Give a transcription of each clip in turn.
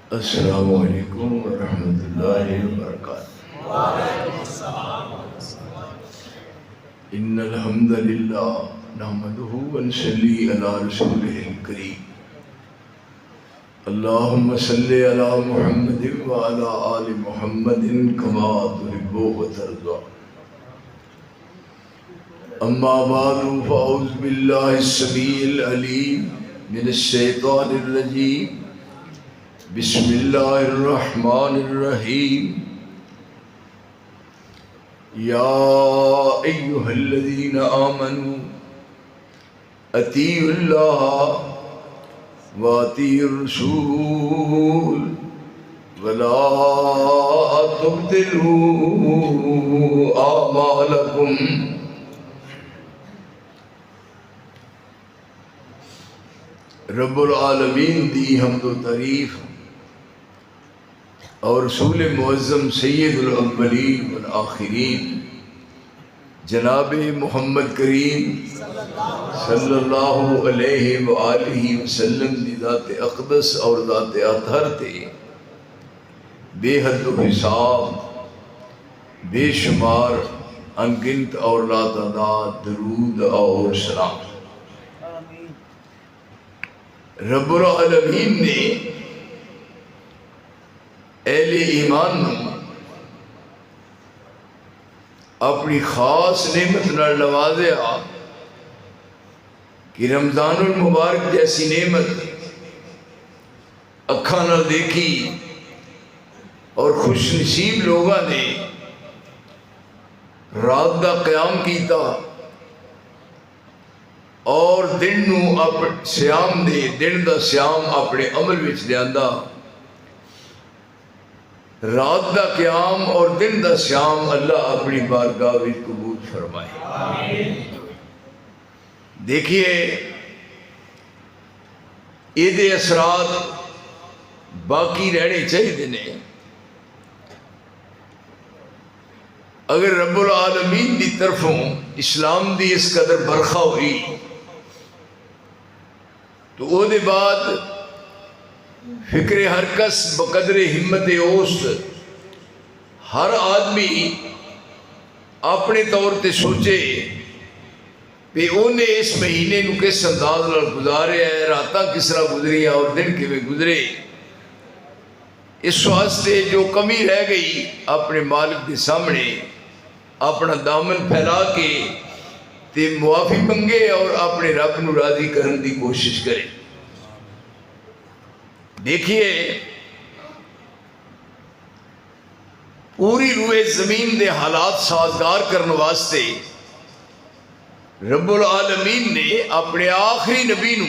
अस्सलामु अलैकुम वरहमतुल्लाहि वबरकातुहू। इन्नल हम्दलिल्लाह नहमदुहु व नसल्ली अला रसूलिहिल करीम। अल्लाहुम्मा सल्लि अला मुहम्मदिन व अला आलि मुहम्मदिन कमा तुहिब्बु व तर्ज़ा। अम्मा बादु फ़अऊज़ु बिल्लाहिस समीइल अलीम मिनश शैतानिर रजीम। बिस्मिल्लाहिर्रहमानिर्रहीम। या अय्युहल्लज़ीना आमनू अतीउल्लाह व अतीउर्रसूल वला तुब्तिलू आमालकुम। रब्बुल आलमीन दी हम्दो तारीफ और रसूल मुअज़्ज़म सय्यदुल अव्वलीन वल आखिरीन जनाब मोहम्मद करीम सल्लल्लाहु अलैहि व आलिहि वसल्लम दी ज़ात अक़दस और ज़ात अतहर ते बेहद हिसाब बेशुमार अनगिनत और लातादाद दरूद और सलाम। रब्बुल आलमीन ने अहले ईमान अपनी खास नेमत नाल नवाज़िया कि रमज़ानुल मुबारक जैसी नेमत अखा नाल देखी और खुश नसीब लोगों ने रात का क़याम किया और दिन नू श्याम दे दिन का श्याम अपने अमल विच लियांदा। रात का क़याम और दिन का श्याम अल्लाह अपनी बारगाह में कबूल फरमाए। देखिए ये असरात बाकी रहने चाहिए ने। अगर रब्बुल आलमीन की तरफों इस्लाम की इस कदर बरखा हुई तो उसके बाद फिक्रे हरकस बकदरे हिम्मत ओस्त हर आदमी अपने तौर पर सोचे भी उन्हें इस महीने को किस अंदाज नाल गुजारे है, रात किस तरह गुजरिया और दिन किवें गुजरे। इस वास्ते जो कमी रह गई अपने मालिक के सामने अपना दामन फैला के ते मुआफ़ी मंगे और अपने रब नू राज़ी करने की कोशिश करे। देखिए पूरी रूए ज़मीन के हालात साजगार करने वास्ते रब्बुल आलमीन ने अपने आखिरी नबी नू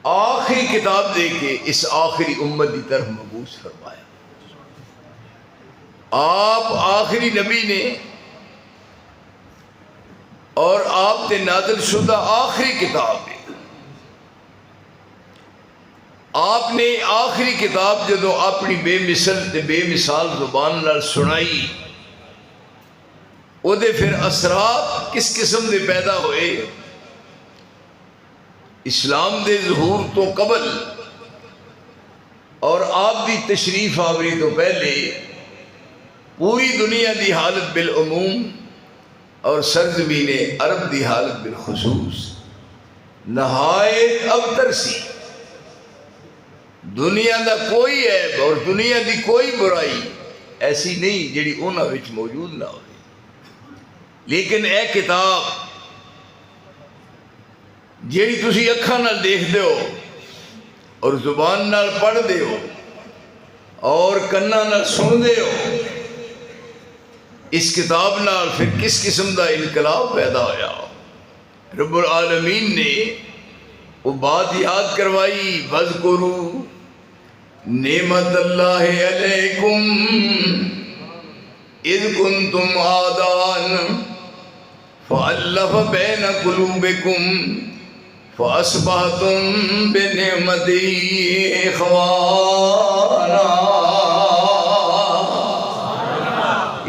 आखिरी किताब दे के इस आखिरी उम्मत की तरफ मबूस फरमाया। आप आखिरी नबी ने और आप ते नाज़िल शुदा आखिरी किताब है। आपने आखिरी किताब जो अपनी बेमिसाल जुबान नाल सुनाई उहदे फिर असरात किस किस्म के पैदा होए। इस्लाम के ज़हूर तो कबल और आप की तशरीफ आवरी तो पहले पूरी दुनिया की हालत बिलअमूम और सरजमीन अरब की हालत बिलखुसूस नहायत अबतर सी। दुनिया का कोई ऐब और दुनिया की कोई बुराई ऐसी नहीं जिहड़ी उन्हां विच मौजूद ना हो। लेकिन यह किताब जिहड़ी तुसीं अखां नाल देखदे हो और जुबान नाल पढ़दे हो और कन्नां नाल सुनदे हो, इस किताब नाल फिर किस किस्म का इनकलाब पैदा होया। रब्बुल आलमीन ने वो बात याद करवाई, वज़कुरू नेमतल्लाहि अलैकुम इज़ कुंतुम आदान फ़अल्लफ़ बैन क़ुलूबिकुम फ़अस्बहतुम बिनिअमतिही इख़वाना।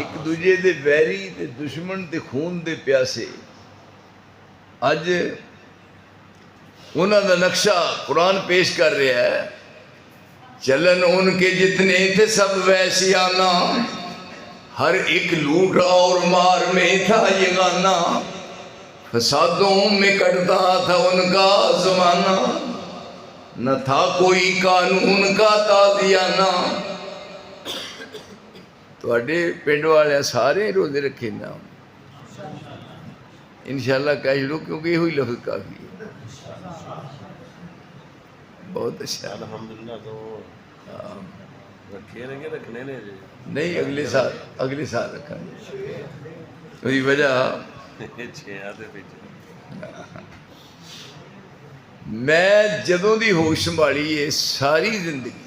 एक दूजे दे बैरी ते दुश्मन ते खून दे प्यासे अज उन्हों का नक्शा कुरान पेश कर रहा है चलन उनके जितने थे सब वैसियाना, हर एक लूट और मार में था ये गाना, फसादों में कटता था उनका जमाना, न था कोई कानून का ताज़ियाना। तुहाडे पिंड वाले सारे रोजे रखे ना इंशाअल्लाह कह लो, क्योंकि यही लफ्ज काफ़ी है। बहुत अच्छा, अल्हम्दुलिल्लाह। तो रखे रहेंगे, रखने ने जी नहीं अगले साल रखेंगे। उसकी वजह मैं जदों दी होश संभाली है सारी जिंदगी,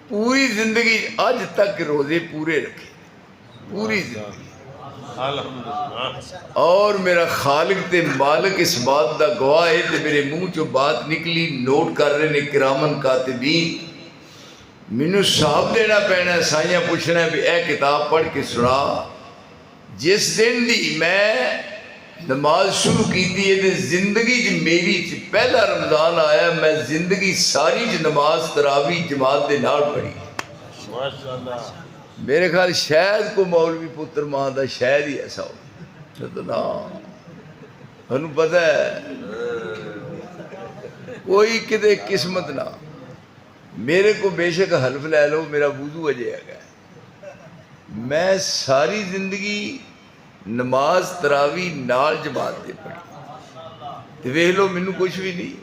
पूरी जिंदगी अज तक रोजे पूरे रखे, पूरी जिंदगी। और मेरा खालिक ते मालिक इस बात का गवाह है ते मेरे मुंह चो बात निकली, नोट कर रहे ने किरामन कातिबीन। मैनू साहब देना पैना, साइयां पूछना भी यह किताब पढ़ के सुना। जिस दिन दी मैं नमाज शुरू की थी जिंदगी च मेरी पहला रमजान आया, मैं जिंदगी सारी च नमाज तरावी जमात के नाल पढ़ी। मेरे ख्याल शायद को मौलवी पुत्र मां का शायद ही ऐसा हो तो ना, थोनू पता है कोई किते किस्मत ना। मेरे को बेशक हल्फ लै लो, मेरा वुजू अजे है, मैं सारी जिंदगी नमाज तरावी नाल जमात दे पढ़ी ते वेख लो मैनू कुछ भी नहीं।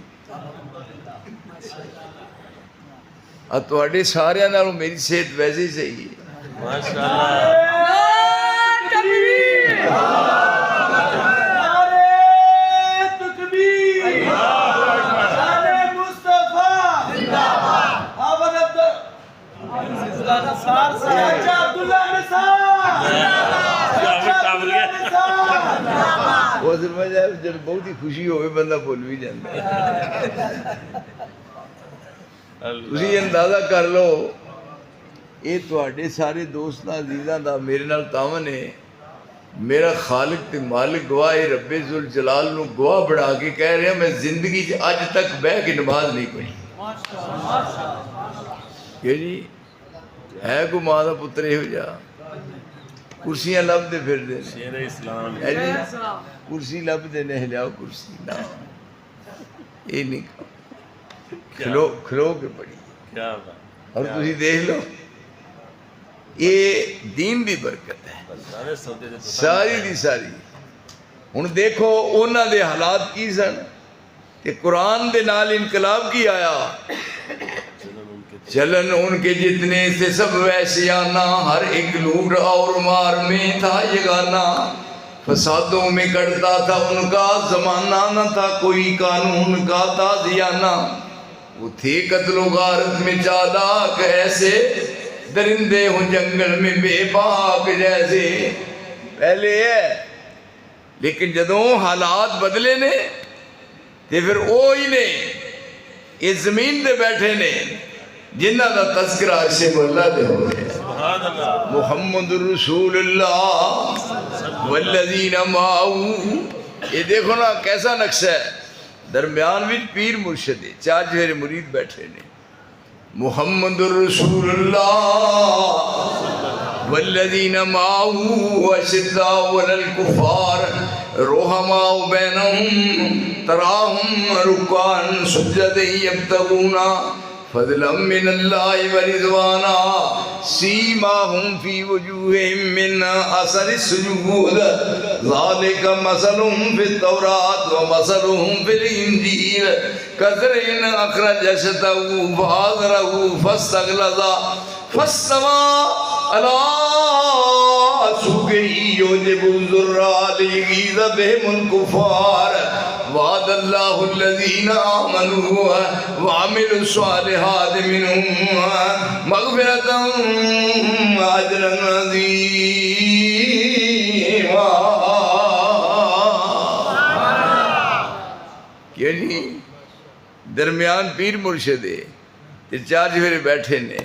तुहाडे सारियां नालों मेरी सेहत वैसे ही सही है माशाअल्लाह। जब बहुत ही खुशी हो बंदा भुल भी जाता। तुसीं अंदाजा कर लो, ये तुहाडे सारे दोस्तां अजीज़ां दा मेरे नाल तावन है। मेरा खालिक ते मालिक गवाह है, रब्बे जुल जलाल नू गवाह बना के कह रहा, मैं जिंदगी च अज तक बह के नमाज नहीं पढ़ी। कि जी है को मां का पुत्र इहो जिहा कुर्सियां लभदे फिरदे शेरे इस्लाम है जी, कुर्सी लभदे ने लियाओ कुर्सी ना, ये नहीं खलो खलो के पढ़ी। क्या और तुसीं देख लो, ये दीन दी बरकत है सारी दी सारी। हुण देखो उन्हां दे हालात की सन ते कुरान दे नाल इनकलाब की आया। चलन उनके जितने से सब वैसियाना, हर एक लूट और मार में था ये गाना, फसादों में कटता था उनका जमाना, न था कोई कानून का ताज़ियाना। वो थे कत्लो गारत में चालाक ऐसे, दरिंदे हो जंगल में बेबाक जैसे। पहले है लेकिन जदों हालात बदले ने ते फिर वो ही ने इस जमीन पे बैठे ने जिन्हां दा तज़किरा अर्शे मौला दे हो गया। मुहम्मदुर रसूलुल्लाह वल्लज़ीना माअहू। ये देखो ना कैसा नक्शा है, दरम्यान विच पीर मुर्शिद है, चार जेरे मुरीद बैठे ने। मुहम्मदुर रसूलुल्लाह वल्लज़ीना माअहू अशिद्दाउ अलल कुफ़ार रुहमाउ बैनहुम तराहुम रुक्कान सुज्जदन यब्तगूना फज़लन मिनल्लाहि व रिज़वाना सीमाहुम फी वजूहिहिम मिन असरि सुजूद ज़ालिका मसलुहुम फित तौरात व मसलुहुम फिल इंजील कज़रइन अखरज शतहू फ़अज़रहू फस्तग़लज़ा फस्तवा अला सुक़िही युजिबु ज़ुर्रा लियग़ीज़ बिहिमुल कुफ़ार वअदल्लाहु अल्लज़ीना आमनू व अमिलुस सालिहात मिनहुम मग़फ़िरतन व अजरन अज़ीमा। क्या जी दरम्यान पीर मुर्शिद है ते चार चफेरे बैठे ने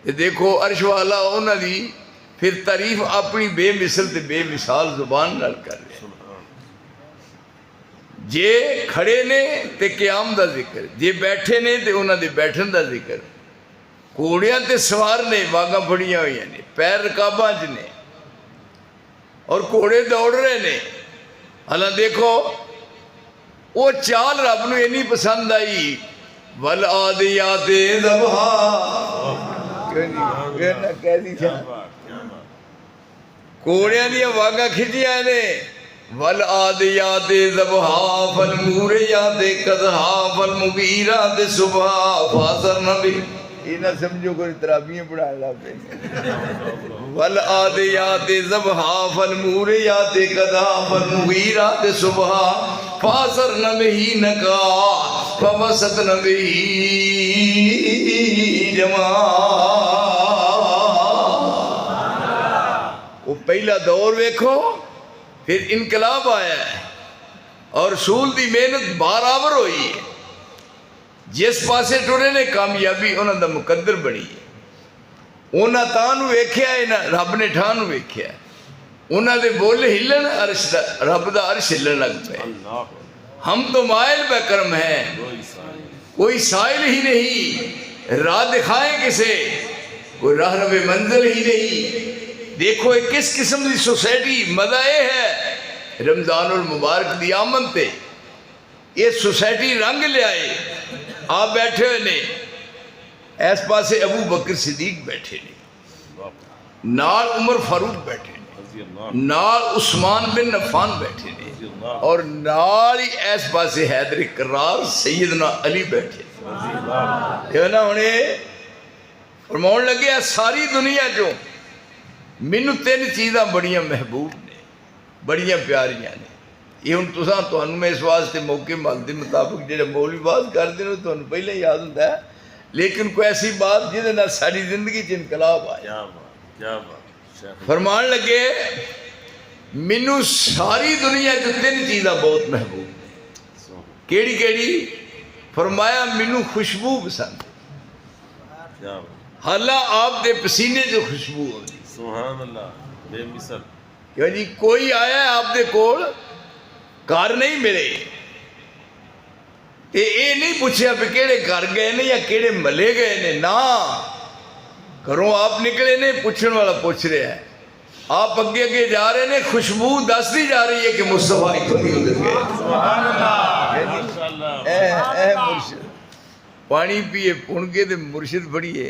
ते देखो अर्श वाला उन्हां दी फिर तारीफ अपनी बेमिसल ते बेमिसाल जुबान नाल कर रहे। जे खड़े ने तो क़याम का जिक्र, जे बैठे ने तो उन्होंने बैठन का जिक्र। घोड़ियां ते सवार ने, वागा फड़िया हुई ने, पैर रकाबां च ने और घोड़े दौड़ रहे ने। हालां देखो वो चाल रब नूं इन्नी पसंद आई, वल आदियाते ज़बहा, घोड़ियां दियां वागा खिंचिया ने, वल आदियाते ज़बहा फल मूरियाते कदहा फल मुगीराते सुबहा फासर नबी। इना समझो कोई तराबियां पढ़ा ला पे। वल आदियाते ज़बहा फल मूरियाते कदहा फल मुगीराते सुबहा फासर नबी नका फवसत नबी जमा। वो पहला दौर देखो, फिर इनकलाब आया है और रसूल की मेहनत बराबर हुई है। जिस पासे टुरे ने कामयाबी उन्होंने मुकद्दर बनी है। उन्हें तानू वेख्या है ना, रब ने ठानू वेख्या, उन्होंने बोल हिलन, अर्श रब का अर्श हिलन लग पे। हम तो मायल बेकरम हैं, कोई साइल ही नहीं, राह दिखाए किसे, कोई राह रवे मंजिल ही नहीं। देखो ये किस किस्म की सोसाइटी, मजा ये है रमजानुल मुबारक की आमद ते ये सोसाइटी रंग लियाए। आप बैठे हुए ने, इस पासे अबू बकर सिद्दीक बैठे ने, नाल उमर फारूक बैठे ने, नाल उस्मान बिन अफ़ान बैठे ने और नाल ही इस पासे हैदर करार सैयदना अली बैठे ना। हुणे फरमाउण लगे सारी दुनिया चो मैनू तीन चीज़ां बड़ियां महबूब ने, बड़ियां प्यारियां ने। ये हुण तुसां तुहानूं मैं इस वास्ते मौके मल के मुताबिक जो मौलवी बात करते हैं तुहानूं पहले ही याद होंदा है, लेकिन कोई ऐसी बात जिहदे नाल साडी जिंदगी च इनकलाब आया। फरमान लगे मैनू सारी दुनिया च तीन चीज़ां बहुत महबूब ने। केड़ी केड़ी? फरमाया मैनू खुशबू पसंद, हालां आप दे पसीने जो खुशबू होती। सुभान अल्लाह, बेमिसाल। क्यों जी कोई आया आप दे कोल, घर नहीं मिले ते ये नहीं पूछया भी केड़े घर गए ने या केड़े मले गए ने, ना घरों आप निकले ने पूछने वाला पूछ रहा है। आप अगे अगे जा रहे ने, खुशबू दसदी जा रही है कि मुस्तफा इत्थों दी उधर गए। मुर्शिद पानी पिए पुणगे ते मुर्शिद फड़िए।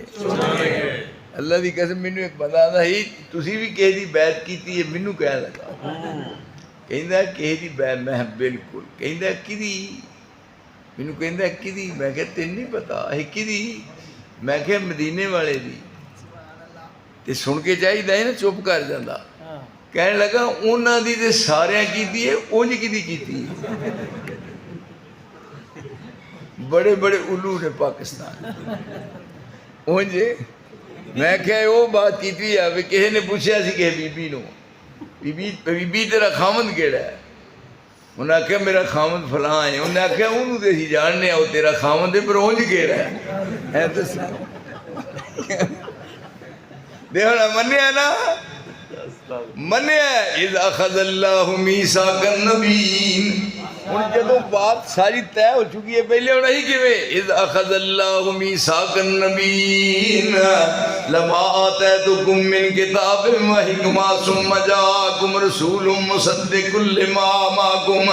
अल्लाह की कसम, मैनू एक बंदा आंदा ही तुसी भी किसी दी बैत कीती है, मैनू कहन लगा कहंदा किसी दी बैत, मैं बिल्कुल। कहंदा किदी? मैनू कहंदा किदी? मैं कहा तैनूं नहीं पता है किदी? मैं कहा मदीने वाले दी। ते सुन के चाहिदा है ना, चुप कर जांदा। कहने लगा उन्हां दी ते सारियां कीती है, उंज किदी कीती? बड़े बड़े उल्लू ने पाकिस्तान उंज। मैं क्या वो बात की है, किसी ने पूछा सी कि बीबी नूं, बीबी तेरा खामद केड़ा है? उन्हें आख्या मेरा खामद फलां है। उन्हें आख्या उन्होंने तो असीं जानने वो तेरा खामद है, पर उंज केड़ा है दस। देखो ना, मन्निया ना, मन्निया। इज़ अख़ज़ल्लाहु मीसाक़न नबीय्यीन। हुण जदों बात सारी तय हो चुकी है, पहले होना ही किवें? इज़ अख़ज़ल्लाहु मीसाक़न नबीय्यीन लमा आतैतुकुम मिन किताबिन व हिकमतिन सुम्मा जाअकुम रसूलुम मुसद्दिकुल लिमा माअकुम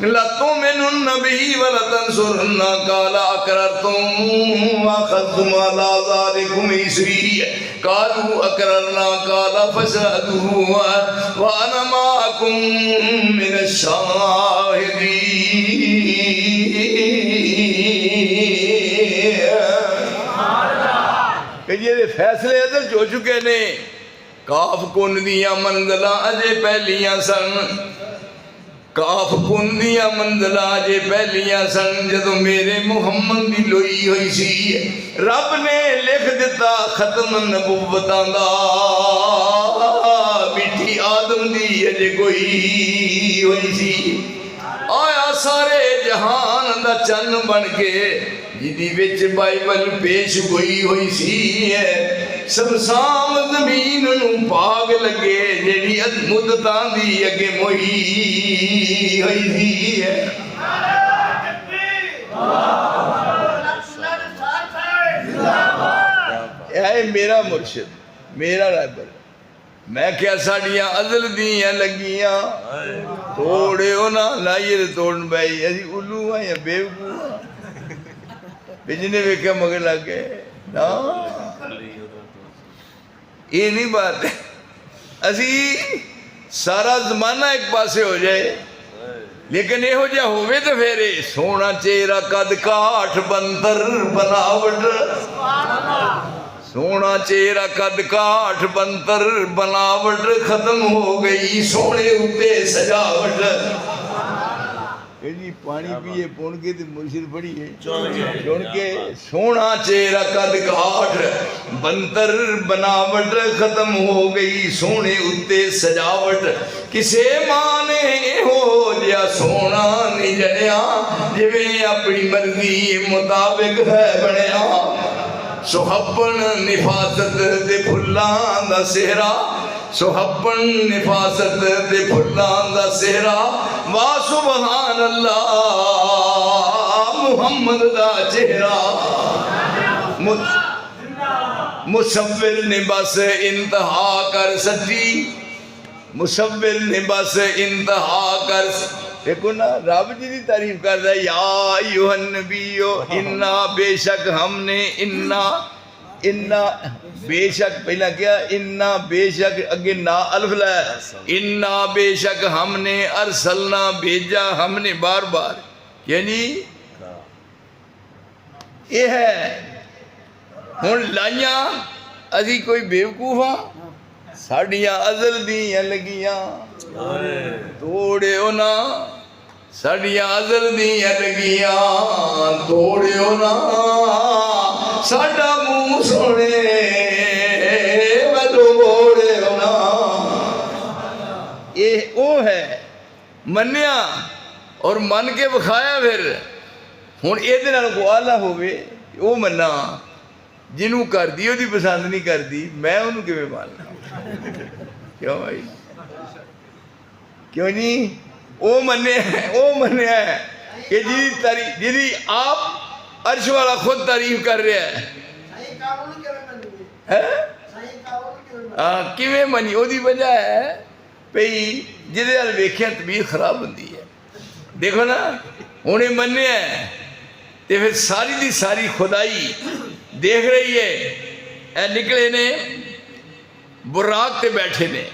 लतुमिनुन्न बिही व लतंसुरुन्ना क़ाल अक़ररतुम व अख़ज़्तुम अला ज़ालिकुम इसरी क़ालू अक़ररना क़ाल फ़शहदू व अना माअकुम मिनश शाहिदीन। ये फैसले अदल हो चुके ने। काफ कुन दियां मंजिलां अजे पहलियां सन, काफ कुन दियां मंजिलां अजे पहलियां सन। जदों मेरे मुहम्मद दी लोई हुई सी, रब ने लिख दिता खत्म नबुव्वतां दा। मिठी आदम दी अजे कोई हुई सी, आया सारे जहान दा चन्न बन के, जिदी विच बाइबल पेश हुई हुई सी। समसाम जमीन नूं भाग लगे, जेड़ी मुद्दतां दी अगे मोई हुई सी। मेरा मुर्शिद मेरा रहबर। मैं क्या साड़ियां अजल दियां लगियां तोड़े ना लाइए तोड़ भाई अभी उल्लू हाँ या बेवकूफ हाँ बिजने वेख्या मगर लग गए ना। ये नहीं बात है असी सारा जमाना एक पासे हो जाए लेकिन यहो जिहा होवे तो फिर सोना चेहरा कद काठ बंतर बनावट सोना चेहरा कद काठ बंतर बनावट खत्म हो गई सोने उत्ते सजावट। जी पानी पिए पुन के मुर्शिद पड़ी है सुन के सोना चेहरा कद काठ बंतर बनावट खत्म हो गई सोने उत्ते सजावट। किसे मां ने हो जिया सोना नहीं जड़िया जिवें अपनी मर्जी मुताबिक है बनया। सुहब्बन निफासत दे फुल्लां दा सेहरा सुहब्बन निफासत दे फुल्लां दा सेहरा वाह सुबहान अल्लाह मुहम्मद दा चेहरा। मुसव्विर ने बस इंतहा कर सच्ची मुसव्विर ने बस इंतहा कर। देखो ना रब जी की तारीफ कर रहा है या अय्युहन नबियो इन्ना बेशक हमने इन्ना इन्ना बेशक पहला क्या इन्ना बेशक अगे ना अल्फ ला इन्ना बेशक हमने अरसलना भेजा हमने बार बार यानी ये है हुण लाइया असी कोई बेवकूफ हाँ साड़ियां अजल दियां लगियां तोड़ियो ना साड़ियां अजल दियां लगियां तोड़ियो ना साडा मुंह सोने मैनू मोड़ियो ना। ये वो है मन्निया और मन के विखाया फिर हुण इहदे नाल कोई आला होवे वो मन्ना जिन्हों कर दी ओदी पसंद नहीं करती मैं उन्होंने किवें मानना क्यों भाई क्यों नहीं वो मन्ने कि जी आप अर्श वाला खुद तारीफ कर रहा है किवें मनी ओदी वजह है भई जिहदे नाल वेखिया तबीयत खराब होंदी है। देखो ना हुणे मन्ने ते फिर सारी दी सारी खुदाई देख रही है ए निकले ने बुराक ते बैठे ने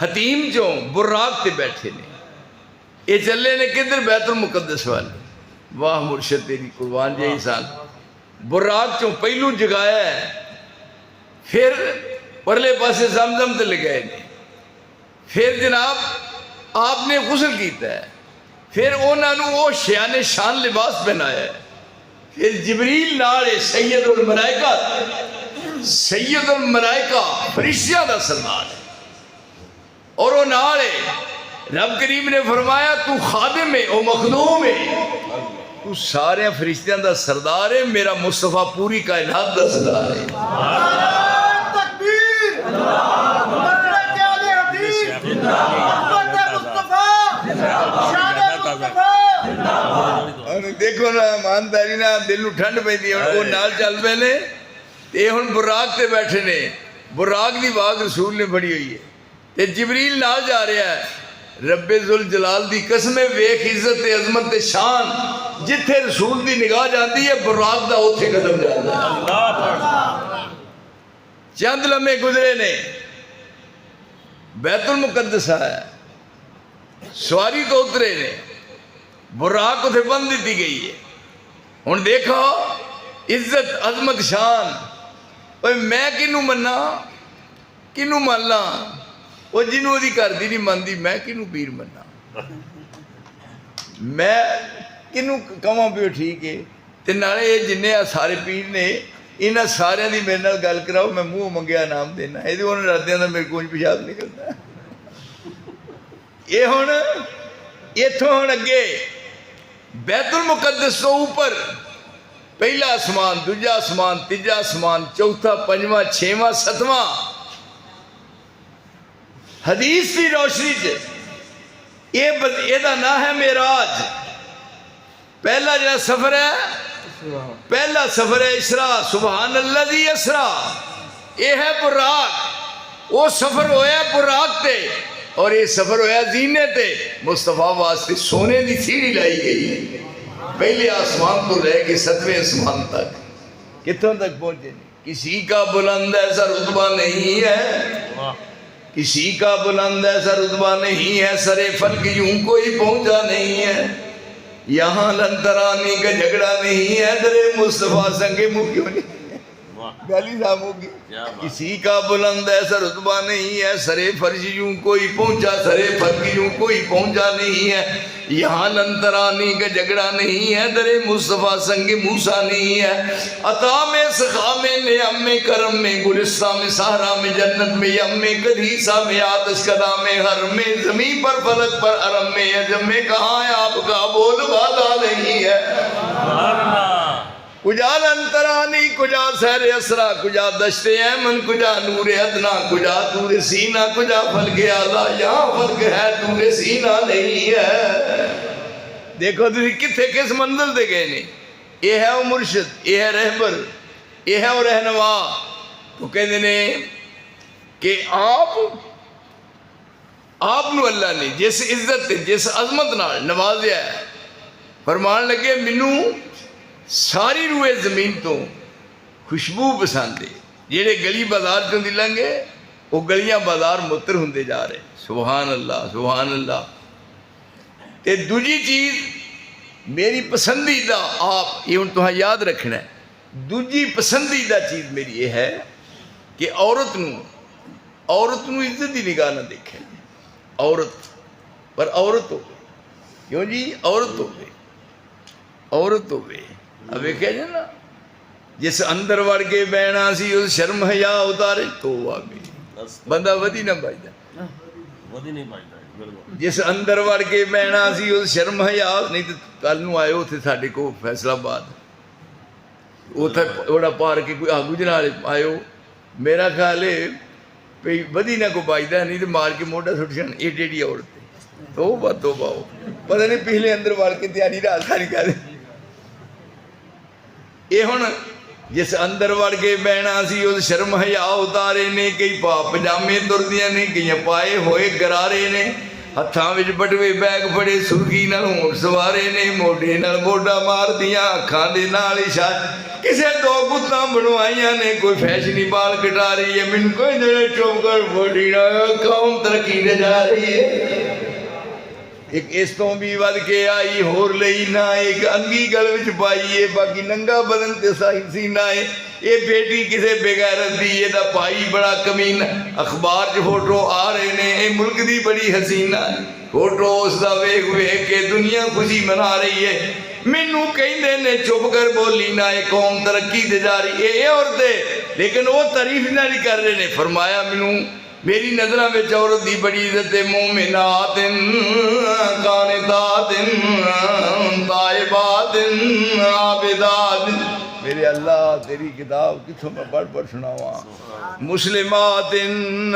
हतीम चो बुराक ते बैठे ने ये चले ने किधर बैतुल मुकद्दस वाल। वाह मुर्शद तेरी कुर्बान जही साल बुराक चो पहलू जगाया है फिर परले पासे जमजम ते लगाए ने फिर जनाब आपने गुस्ल किया है फिर उन्होंने वो शान शान लिबास पहनाया है फिर जिबरील नाल सैयदुल मलाइका फरिश्तियां दा सरदार है और वो नाल रब करीम ने फरमाया तू खादिम है ओ मखदूम है तू सारे फरिश्तियां दा सरदार है मेरा मुस्तफा पूरी कायनात दा सरदार है। देखो ना ईमानदारी ना दिल ठंड पैंदी वो नाल चल पे ने ते हुण बुराक ते बैठे ने बुराक दी आवाज़ रसूल ने फड़ी हुई है ते जिबरील नाल जा रहा है। रब्बे जुल जलाल दी कसमें वेख इज्जत ते अजमत ते शान जिथे रसूल दी निगाह जाती है बुराक दा उत्थे कदम जाता है। चंद लम्हे गुजरे ने बैतुल मुकद्दस आया सवारी तो उतरे ने बुराक उसे बंद दी गई है। हुण देखो इज्जत अजमत शान ओए मैं किनू मन्ना किनू मान ला वो जिन्हों दी घर दी नहीं मनती मैं किनू पीर मन्ना मैं किनू कहां भी ठीक है ते नाले ये जिन्ने सारे पीर ने इन्हां सारियां दी मेरे नाल गल कराओ मैं मुंह मंगिया नाम देना ये उन्होंने रातियां दा मेरे कोल पेशाब निकलता ये हुण इथों हुण अगे बैतुल मुकद्दस तो ऊपर पहला आसमान दूजा आसमान तीजा आसमान चौथा पंजवां छेवां सतवां हदीस की रोशनी च ये ना है मेराज पहला जो सफर है, पहला सफर है इसरा, सुभान अल्लाह दी असरा, यह है बुराक। वो सफर होया बुराक ते, और ये सफर होया जीने ते। मुस्तफा वास्ते सोने की सीढ़ी लाई गई है, पहले आसमान तो लेके 7वें आसमान तक। कितों तक पहुंचे? किसी का बुलंद ऐसा रुतबा नहीं है, किसी का बुलंद ऐसा रुतबा नहीं है, सरे फल्क यूं कोई पहुंचा नहीं है। यहाँ लंतरानी का झगड़ा नहीं है, दरे मुस्तफा संगे मुँह क्यों नहीं गाली साहब होगी। किसी का बुलंद ऐसा रुतबा नहीं है, सरे फर्ज यूं कोई पहुंचा, सरे फर्ज यूं कोई पहुंचा नहीं है। यहाँ लंतरानी का झगड़ा नहीं है, दरे मुस्तफा संगे मूसा नहीं है। अता में सखा में नियम में करम में, गुलिस्ता में सहरा में, जन्नत में यम में, कदीसा में आतश कदा में, हर में जमीन पर फलक पर अरम में, अजम में कहाँ है आपका बोल बाधा नहीं है। कुजा लंतरानी, कुजा सहर असरा, कुजा दश्ते ऐमन, कुजा नूरे अदना, कुजा तूरे सीना, कुजा फलके आला। यहाँ फर्क है, तूरे सीना नहीं है। देखो तुम किथे किस मंजिल ते गए ने। ये है वो मुर्शिद, ये है रहबर, ये है वो रहनुमा। तो कहते ने कि आप नू अल्लाह ने जिस इज्जत जिस अजमत नाल नवाजिया है, फरमान लगे मैनू सारी रूए जमीन तो खुशबू पसंद है। जेड़े गली बाजार चों लंघे वो गलियां बाजार मुत्र होंदे जा रहे। सुभान अल्लाह, सुभान अल्लाह। ते दूजी चीज़ मेरी पसंदीदा, आप ये हुण तुहां याद रखना है, दूजी पसंदीदा चीज़ मेरी ये है कि औरत नू इज्जत की निगाह ना देखे। औरत पर औरत हो, क्यों जी? औरत हो गई। अब वेख्या जी ना, जिस अंदर वड़ के बहना सी उस शर्म हया उतारे तो आ गई, बंदा वधी ना बचदा, वधी नहीं बचदा। जिस अंदर वड़ के बहना सी उस शर्म हया, नहीं तो कल नूं आयो उत्थे साडे को फैसलाबाद, उत्थे थोड़ा पार के कोई आगू जनाले आयो, मेरा ख्याल है भई वधी ना को बचदा, नहीं तो मार के मोढा सुट जाण। एडी औरत तो पाओ, पता नहीं पिछले अंदर वड़ के तैयारी रात सारी कर। ये हुण जिस अंदर वड़ के बहना सी उस शर्म हया उतारे ने, कई पा पजामे तुरदियां ने, कई पाए होए गरारे ने, हत्थां विच बटवे बैग फड़े सुर्खी नाल होर सवारे ने, मोढे नाल मोढा मारदियां अखां दे नाल इशारे, किसे दो गुत्तां बनवाइयां ने, कोई फैशनी बाल कटा रही है। मैनूं कोई दे चुप कर बोली ना, कौम तरक्की ते जा रही है। एक इस तो भी वध के आई होर लई ना, एक अंगी गल विच पाई है, बाकी नंगा बदन ते सीना है। ये बेटी किसे बेगैरत दी, एदा भाई बड़ा कमीना। अखबार च फोटो आ रहे ने, ये मुल्क दी बड़ी हसीना है, फोटो उसदा वेख वेख के दुनिया खुशी मना रही है। मैनू कहंदे ने चुप कर बोली ना, ये कौम तरक्की ते जा रही है। औरतें लेकिन वो तारीफ नहीं कर रहे ने। फरमाया मैनू मेरी नज़रों में औरत की बड़ी इज्जत है। मोमिनातिन कानितातिन ताइबातिन आबिदातिन। मेरे अल्लाह तेरी किताब किथों मैं पढ़ सुनावा। मुस्लिमातिन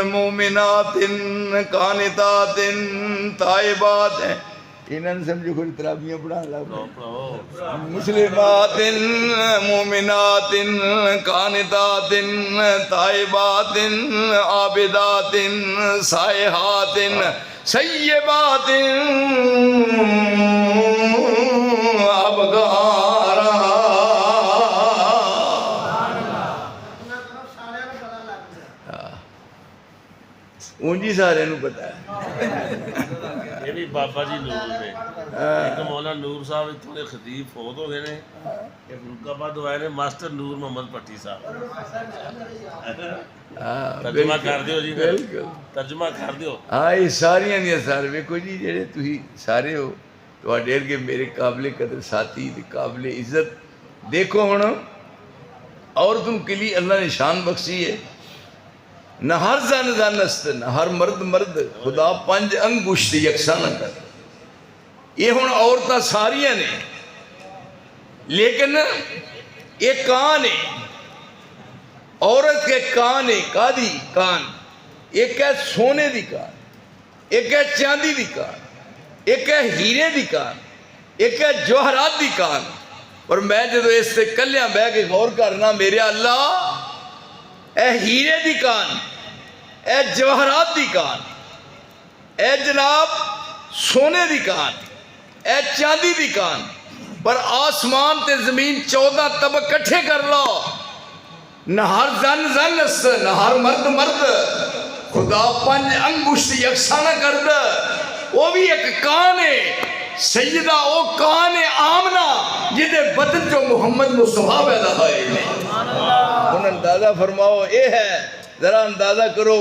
मोमिनातिन कानितातिन ताइबात है, इन्होंने समझो कोई तराबियाँ पढ़ा ला। मुस्लिमातिन मोमिनातिन कानितातिन ताइबातिन आबिदातिन सायहातिन सय्यबातिन अबगारा। ऊंजी सारे पता है। ये भी बाबा जी नूर ने, एक मौला नूर साहब इतों के खतीब फौत हो गए ने, एक फरुखाबाद आए ने मास्टर नूर मोहम्मद भट्टी साहब। तर्जुमा कर दियो जी, तर्जुमा कर दियो। हाँ ये सारियां दियां सारे वेखो जी, जेडे तुसी सारे हो तुहाडे अरगे मेरे काबिले कदर साथी ते काबिले इज्जत। देखो हुण औरत नूं किली अल्लाह ने शान बख्शी है। न हर जन अस्त न हर मर्द खुदा पंज अंगुश्त यकसा न कर। ये हुण औरतां सारियां ने, लेकिन एक कान है औरत के, कान है कादी कान। एक है सोने दी कान, एक है चांदी दी कान, एक है हीरे दी कान, एक है जवाहरात दी कान। और मैं जो इस ते कलियां बह के गौर करना, मेरे अल्लाह ए हीरे दी कान, ए जवाहरात दी कान, ए जनाब सोने दी कान, ए चांदी दी कान, पर आसमान ते जमीन 14 तबक कट्ठे कर लो, न हर जन जन न हर मर्द मर्द, खुदा 5 अंगुष्ठ यकसा न कर दे। वो भी एक कान है सैयदा, वो कान है आमना जिदे बदन चो मुहम्मद मुस्तफा पैदा होए। हुन अंदाजा फरमाओ, ये है, जरा अंदाजा करो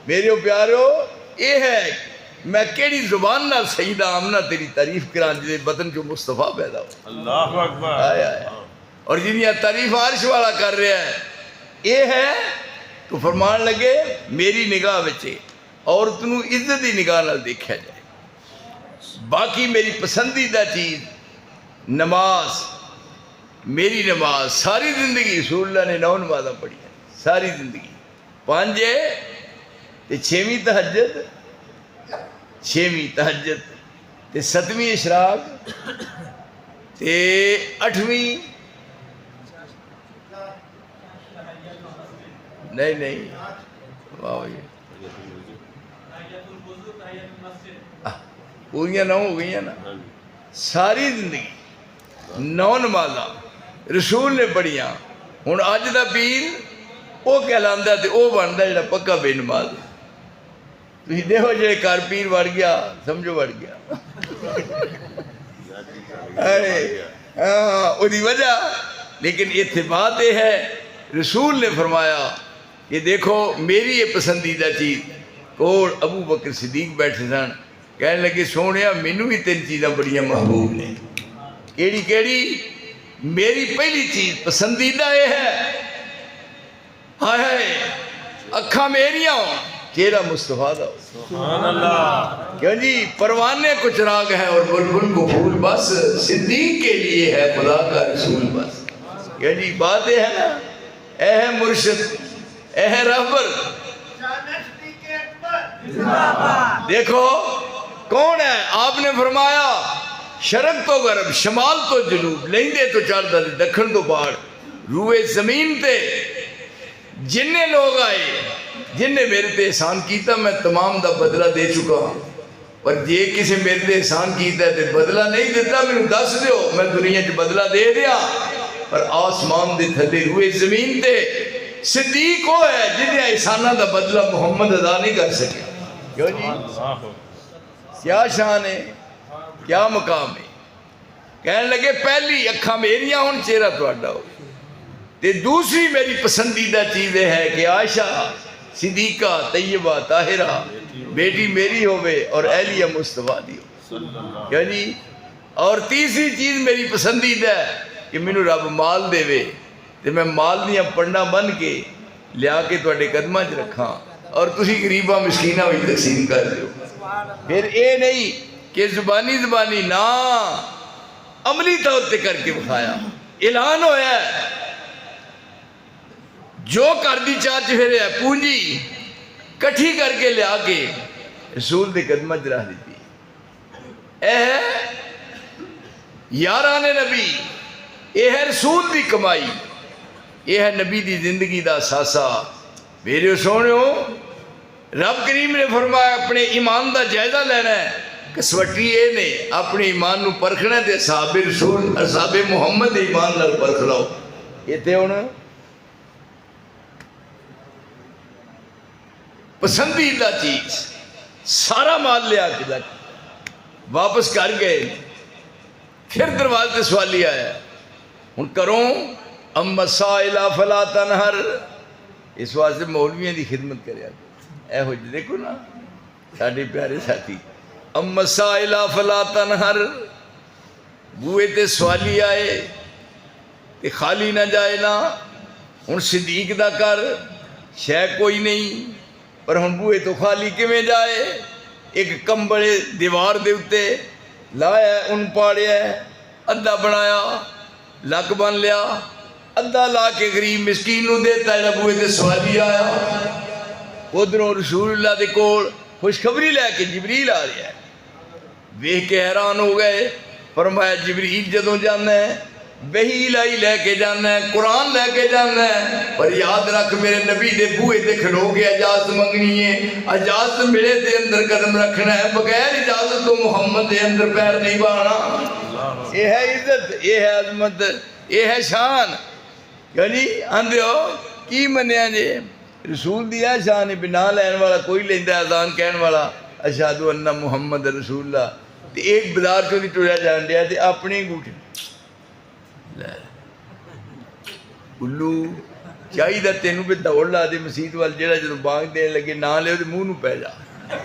मेरे प्यारो, ये है मैं केड़ी जुबान ना सैयदा आमना तेरी तारीफ करा जिदे बदन चो मुस्तफा पैदा हो। अल्लाहु अकबर। आया और जिन्हें तारीफ अर्श वाला कर रहा है, ये है तो फरमान लगे मेरी निगाह में औरत नूं इज्जत की निगाह नाल देखा जाए। बाकी मेरी पसंदीदा चीज़ नमाज, मेरी नमाज सारी जिंदगी रसूलुल्लाह ने 9 नमाज़ां पढ़ियां सारी जिंदगी, 5 ते 6वीं तहज्जुद, 6वीं तहज्जुद ते 7वीं इशराक ते 8वीं नहीं वाह पूरियां 9 हो गई ना। सारी जिंदगी 9 नमाज़ां रसूल ने पढ़ियां। हुण अज दा पीर वो कहलांदा ते वो बनदा जिहड़ा पक्का बेनमाज। तुसीं देखो जिहड़े घर पीर वड़ गया समझो वड़ गया। अरे हाँ उसकी वजह, लेकिन इत्थे बात यह है रसूल ने फरमाया कि देखो मेरी ये पसंदीदा चीज़। कोल अबू बकर सिद्दीक बैठे सन, कहने लगे सोने मैनू भी 3 चीज़ां बड़ियां महबूब ने। केड़ी केड़ी? मेरी पहली चीज़ पसंदीदा ये है, हाय हाय अखा मेरिया चेहरा मुस्तफा दा। सुभान अल्लाह। क्यों जी? परवाने को चिराग है और बुलबुल को फूल बस, सिद्दीक के लिए है खुदा का रसूल बस। क्यों जी? बात ये है ना, ऐ है मुर्शिद, ऐ है रहबर। देखो कौन है? आपने फरमाया शरक तो गरब, शमाल तो जनूब, लेंदे तो चढ़दा ते दखन तो बाढ़, रूए जमीन ते जिन्ने लोग आए जिन्ने मेरे ते एहसान किया मैं तमाम दा बदला दे चुका हूं। पर जे किसी मेरे ते एहसान किया ते बदला नहीं दिता मैनू दस दिओ, मैं दुनिया च बदला दे दिया। पर आसमान दे थले रूए जमीन ते सिद्दीक वो है जिन्हें एहसाना दा बदला मुहम्मद अदा नहीं कर सके। क्यों जी? क्या शान है, क्या मकाम है। कहने लगे पहली अखा मेरिया हुण चेहरा तुहाडा हो, ते दूसरी मेरी पसंदीदा चीज़ है कि आयशा सिद्दीका तैयबा ताहिरा बेटी मेरी होवे और एलिया मुस्तफा दी हो। क्या जी? और तीसरी चीज़ मेरी पसंदीदा है कि मैनू रब माल देवे ते मैं माल दियां पंडा बन के लिया के तुहाडे कदमां च रखां और तुसी गरीबा मिसकीना भी तकसीम कर दो। फिर ये नहीं कि जुबानी जुबानी ना, अमली तौर पर करके विखाया। ऐलान होया जो घर की चार चफेरे है पूंजी कट्ठी करके लिया के रसूल के कदम च रख दी। यारान नबी, यह है रसूल की कमाई, यह है नबी की जिंदगी का सासा। मेरे सोनियो रब करीम ने फरमाया अपने ईमान का जायजा लेना है, कसवटी ये ने अपने ईमान को परखना ते साहबे रसूल साहबे मुहम्मद ईमान नाल परख लो। इतने हुण पसंदीदा चीज सारा माल लिया के वापस कर गए। फिर दरवाजे से सवाली आया, हुण करो अम्मा साइला फला तनहर। इस वास्ते मौलवियों की खिदमत कर एहो देखो ना साढ़े प्यारे साथी, अम्मा साइला फला तनहर, बूए ते सवाली आए ते खाली ना जाए ना। हुण सिद्दीक दा कर शह कोई नहीं, पर हुण बूए तो खाली किवें जाए। एक कंबल दीवार दे उत्ते लाया, उन पाड़िया, अद्धा बनाया लक बन लिया, अद्धा ला के गरीब मिसकीन नूं देता जिहड़ा बूए ते सवाली आया। उधरों रसूलुल्लाह दे कोल खुशखबरी लैके जिबरील आ रहा है। वेख के हैरान हो गए, फरमाया जिबरील जदों जाना है वही इलाही लैके जाना है, कुरान लैके जाना है, पर याद रख मेरे नबी दे बूहे ते खड़ो के इजाजत मंगनी है, इजाजत मिले ते अंदर कदम रखना है, बगैर इजाजत तो मुहम्मद दे अंदर पैर नहीं पाना। ये है इज्जत, ये है अजमत, ये है शान। क्यों जी आंदे हो की मनिया जे रसूल दी है शान है, बिना लैन वाला कोई लेंदा, अजान कहने वाला अशहदु अन्ना मुहम्मद रसूलुल्लाह, ते एक बाजार चों दी टुरिया जान दिया ते अपने अंगूठे उल्लू चाहिए तेनों भी दौड़ ला दे मसीत वाल, जेड़ा जो बांग देने लगे ना ले मूँह नूं पै जा,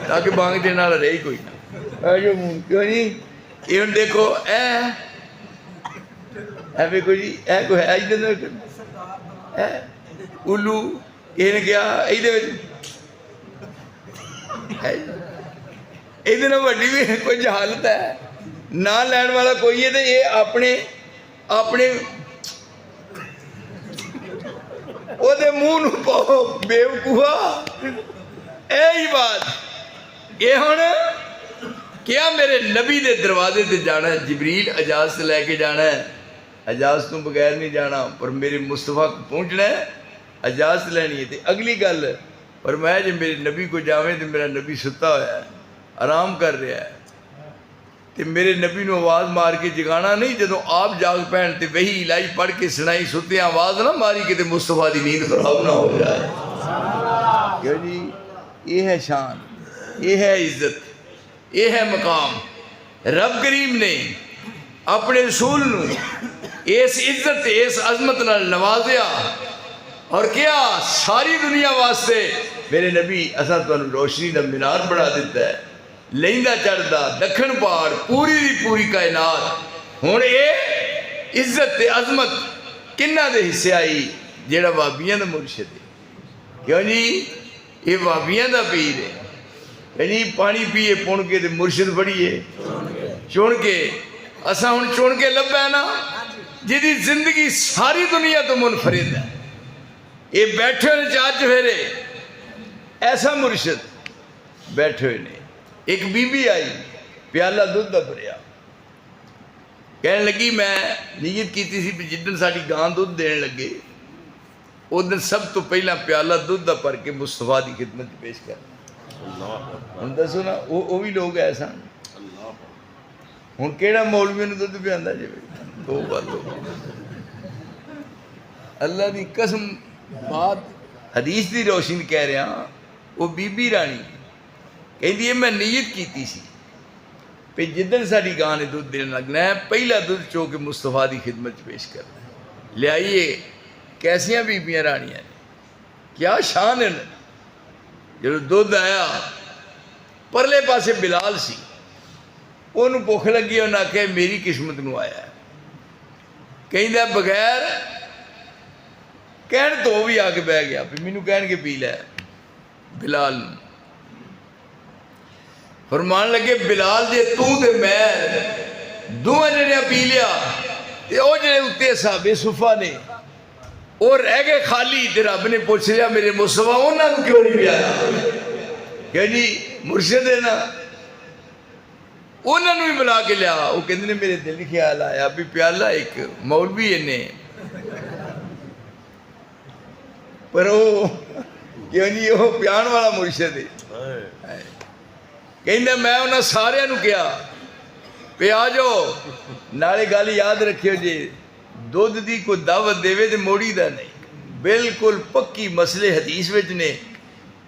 ताकि बांग देने वाला रही कोई ना जो मूँह। क्यों नहीं ये हम देखो ऐ देखो जी ऐ कोई है इधर उल्लू इन्हें क्या ये वड्डी भी कोई जहालत है, ना लैन वाला कोई है, तो ये अपने अपने ओदे मुंह नूं पाओ बेवकूफा। यही बात ये हुण क्या मेरे नबी दे दरवाजे ते जाना है, जिबरील इजाजत लैके जाना है, इजाजत तो बगैर नहीं जाना, पर मेरे मुस्तफा को पहुँचना है, इजाजत लैनी है। तो अगली गल पर मैं जो मेरे नबी को जावे तो मेरा नबी सुता होया है, आराम कर रहा है, तो मेरे नबी नूं आवाज़ मार के जगाना नहीं, जदों आप जाग पैण ते वही इलाही पढ़ के सुनाई, सुते आवाज़ ना मारी कि मुस्तफा की नींद खराब ना हो जाए। क्यों जी ये है शान, ये है इज्जत, ये है मकाम। रब करीम ने अपने रसूल नूं इस इज्जत इस अजमत नाल नवाजिया, और क्या सारी दुनिया वास्ते मेरे नबी असा तुहानूं रोशनी का मीनार बना दिता है, लहिंदा चढ़दा दखन पार पूरी दी पूरी कायनात। हुण ये इज्जत ते अजमत किन्ना दे हिस्से आई, जेड़ा वाबियां दा मुर्शिद है। क्यों जी ये वाबियां दा पीर है, यानी पानी पिए पुण के ते मुर्शिद बड़िए चुन के, असा हुण चुन के लभा ना जिहदी जिंदगी सारी दुनिया तो मुनफरिद है, ये बैठे हुए चार चफेरे ऐसा मुर्शिद बैठे हुए ने। एक बीबी आई प्याला दुध का भरिया, कह लगी मैं नीयत की थी जिदन साड़ी गां दुध देने लगे उस दिन सब तो पहला प्याला दुध का भर के मुस्तफा की खिदमत पेश कर। हम दसो ना वो भी लोग ऐसा हूँ केड़ा मौलवी ने दुध पियादा जी, दो बार अल्लाह की कसम बात हदीस की रोशनी कह रहा, वो बीबी रानी कहती है मैं नीयत की सी भी जिदन साड़ी गां ने दुध देने लगना है पहला दुध चो के मुस्तफा की खिदमत पेश करना। लियाइए कैसिया बीबियां रानियां ने, क्या शान है। जो दुध आया परले पासे बिलाल सी, उन्होंने भुख लगी, उन्हें आख्या मेरी किस्मत नूं आया, कहता बगैर कहण तो भी आके बह गया भी मैनू कह के पी लै। बिलाल फरमान लगे बिलाल जे तू ते मैं दोवें जने पी लिया, तो वह जे उत्ते साहबे सुफा ने वो रह गए खाली, तो रब ने पूछ लिया मेरे मुस्तफा उन्होंने क्यों नहीं पियाया। क्या जी मुर्शिद है ना, उन्होंने भी बुला के लिया। वो कहते ने मेरे दिल ख्याल आया भी प्याला एक मौलवी इन्हें, पर वो क्यों नहीं वो प्यान वाला मुर्शिद है। कहना मैं उन्हें सारिया कहा पे आ जाओ, नाले गल याद रखियो जी दुध की कोई दावत देवे तो मोड़ी दा नहीं, बिल्कुल पक्की मसले हदीस विच ने।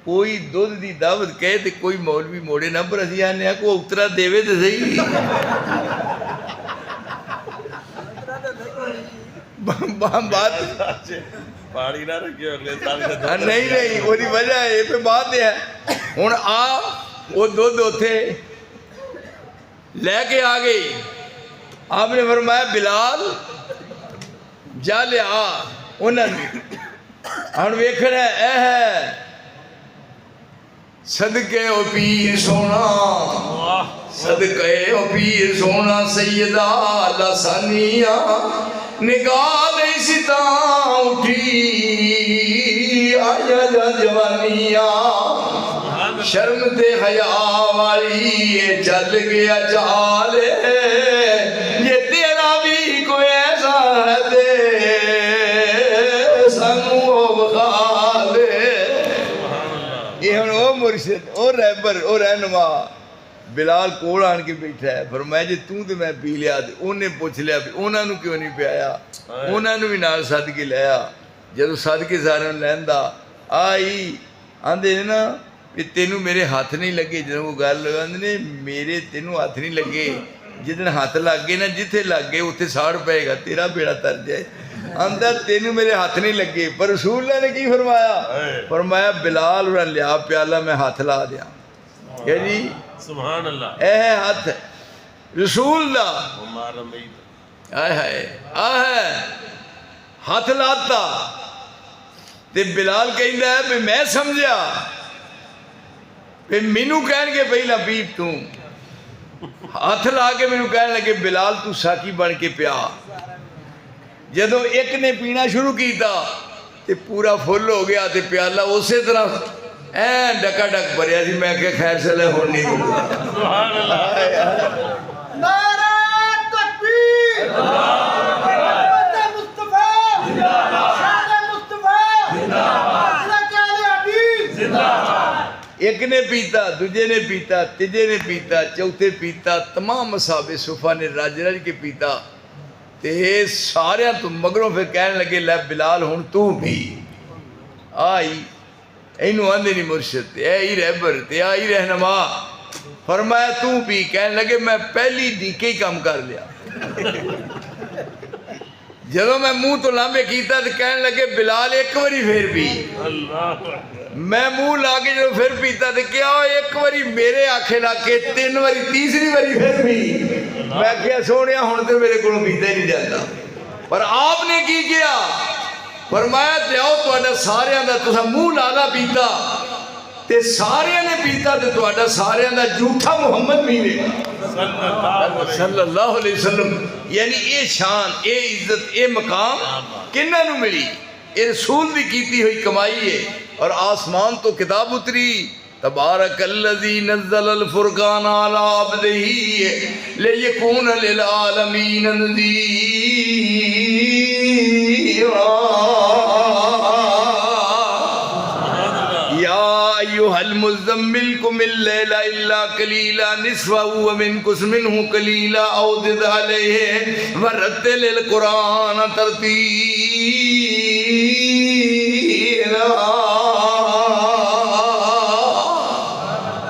कोई दुध की दावत कहे तो कोई मौलवी मोड़े ना, पर असीं आने को उतरा देवे तो सही। बात पानी ना रखियो अगले साल नहीं नहीं वो वजह है पे बात है। हुण आ वो दुध उथे लैके आ गई, आपने फरमाया बिलाल जा लिया। उन्होंने हम वेखना है सदके ओ पीर सोना, सदके ओ पीर सोना सैयदा लसानिया निगाह नहीं सिता उठी आया जवानिया, शर्म ते हया वाली ये चल गया चाले सानू बखा दे। ये हुण ओ मुर्शिद, ओ रहबर, ओ रहनुमा बिलाल कोल आन के बैठा है। फरमाया जी तू तो मैं पी लिया। उन्हें पूछ लिया भी उन्होंने क्यों नहीं पियाया, उन्होंने भी नाल सद के लिया। जदों सद के सारे लैंदा आई आंदे ने ना भी तेनू मेरे हाथ नहीं लगे। जो वो गल आंदे ने मेरे तेनू हाथ नहीं लगे, जिदन हाथ लग गए ना जिथे लग गए उत्थे साड़ पेगा, तेरा बेड़ा तर जाए। आंदा तेनू मेरे हाथ नहीं लगे। पर रसूल ने की फरमाया, फरमाया बिलाल उन्हें लिया प्याला मैं हाथ ला दिया। क्या जी सुभान अल्लाह, ए हाथ रसूल दा हमारा मईद आए हाय है हाथ लाता। ते बिलाल कहता है भी मैं समझा भी मैनू कहणगे पहला पीप तू हाथ ला के मैनू कहन लगे बिलाल तू साकी बन के पिया। जदों एक ने पीना शुरू किया ते पूरा फुल हो गया ते प्याला उस तरह ऐ डका डक भरिया सी। मैं क्या खैर चले हुण नहीं दूंगा। सुभान अल्लाह, नारा तकबीर, मोहम्मद मुस्तफा शान मुस्तफा जिंदाबाद। एक ने पीता, दूजे ने पीता, तीजे ने पीता, चौथे पीता, तमाम असहाबे सुफा ने रज रज के पीता। ते सारिया तो मगरों फिर कहन लगे लै बिलाल हुण तू पी। आई इनू आंदे नहीं मुर्शिद, ही रहबर ते आई रहनुमा। फरमाया तू पी। कहन लगे मैं पहली डीके ही काम कर लिया। जदों मैं मुंह तो लांबे कीता ते कहन लगे बिलाल एक बारी फिर पी। अल्लाह मैं मुंह ला के जो फिर पीता तो क्या एक बारी मेरे आखे ला के 3 बारी तीसरी बारी फिर पी। मैं क्या सोने हुण तो मेरे को पीता ही नहीं जाता। पर आपने की किया, फरमाया लियाओ तुहाडा सारियां दा तुसा मुंह लाला पीता ते सारियां ने पीता ते तुहाडा सारियां दा झूठा मुहम्मद पीवेगा सल्लल्लाहु अलैहि वसल्लम। यानी ये शान, ये इज्जत, ये मकाम किन्ना नू मिली? ये रसूल दी कीती हुई कमाई है। और आसमान तो किताब उतरी तबारकल्लज़ी नज़्ज़लल फ़ुरक़ान अला अब्दिही लियकून लिल आलमीन नज़ीरा। या अय्युहल मुज़्ज़म्मिल कुमिल लैला इल्ला कलीला निस्फ़हु व मिनकुस मिन्हु कलीला औ ज़िद अलैहि वरत्तिलिल कुरान तरतीला।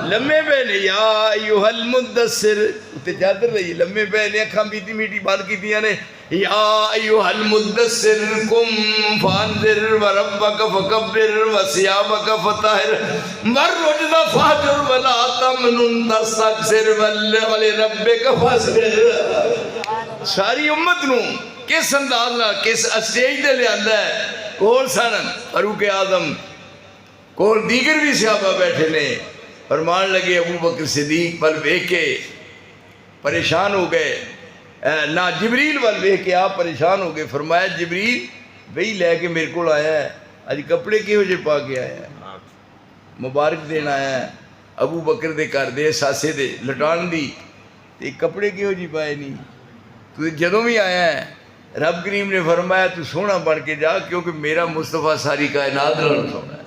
लम्मे पहले या अय्युहल मुद्दस्सिर उत्ते चादर रही लम्मे पहले अखां बीती मीठी बात कीतियां ने। या अय्युहल मुद्दस्सिर कुम फांज़िर व रब्बक फकब्बिर व सियाबक फताहिर वरुज्ज़ फहजुर व ला तमनुन तस्तक्सिर व लिरब्बिक फस्बिर। सारी उम्मत नू किस अंदाज नाल किस स्टेज ते लिआंदा है। कोल सन फारूक आज़म, कोल दीगर भी सहाबा बैठे ने। फरमान लगे अबू बकर सिद्दीक वल वेख के परेशान हो गए, ना जिबरील वल वेख के आप परेशान हो गए। फरमाया जिबरील वही लैके मेरे को आया है, अज कपड़े किहो जे पा के आया है, मुबारक देना आया है अबू बकर दे घर दे सासे दे लटान दी। ते कपड़े किहो जी पाए नहीं, तू जदों भी आया है रब करीम ने फरमाया तू सोहना बन के जा, क्योंकि मेरा मुस्तफ़ा सारी कायनात नालों सोहना है।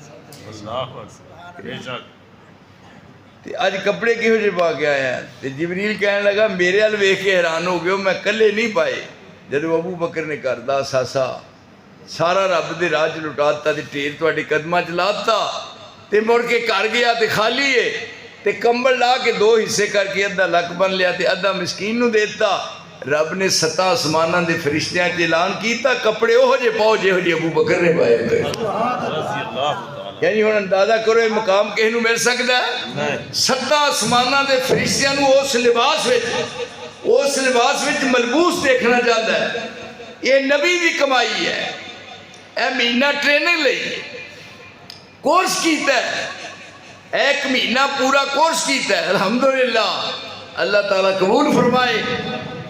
ते अज कपड़े किहो जे पा के आया है। ते जिबरील कहने लगा मेरे अल वेख के हैरान हो गए, मैं कल्ले नहीं पाए। जदों अबू बकर ने घर दा सासा सारा रब दे राह च लुटाता ते ढेर तुहाडे कदमां च लाता ते मुड़ के घर गया ते खाली है ते कंबल ला के 2 हिस्से करके अद्धा लक बन लिया ते अद्धा मिसकीन नू देता। रब ने 7 आसमानां दे फरिश्तियां च ऐलान कीता कपड़े ओहो जे पाओ जिहो जे अबू बकर ने पाए हुए। यानी हुण अंदाजा करो ये मकाम किस नू मिल सकता है? 7 आसमानां दे फरिश्तियां नू उस लिबास विच मलबूस देखना चाहता है। ये नबी दी कमाई है। ए महीना ट्रेनिंग लई कोर्स कीता है, 1 महीना पूरा कोर्स कीता है। अल्हम्दुलिल्लाह अल्लाह ताला कबूल फरमाए।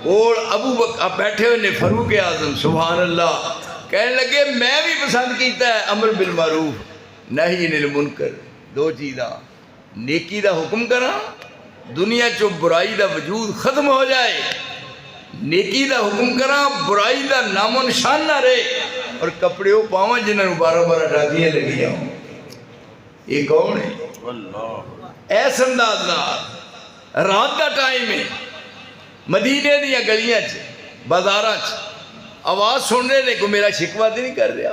और अबू बकर बैठे हुए ने फारूक आज़म सुभान अल्लाह कहने लगे मैं भी पसंद किया है अमर बिल मारूफ नहीं अनिल मुनकर। 2 चीज़ां नेकी दा हुक्म करा दुनिया चो बुराई दा वजूद खत्म हो जाए, नेकी दा हुक्म करा बुराई दा नामो निशान ना रहे। और कपड़े वो पाव जिन्होंने 12-12 टाकियां लगियां। ये कौन है? अल्लाह ऐस अंदाज नाल रात का टाइम है, मदीने दी गलियां च बाजारां च आवाज़ सुन रहे ने, को मेरा शिकवा तो नहीं कर रहा?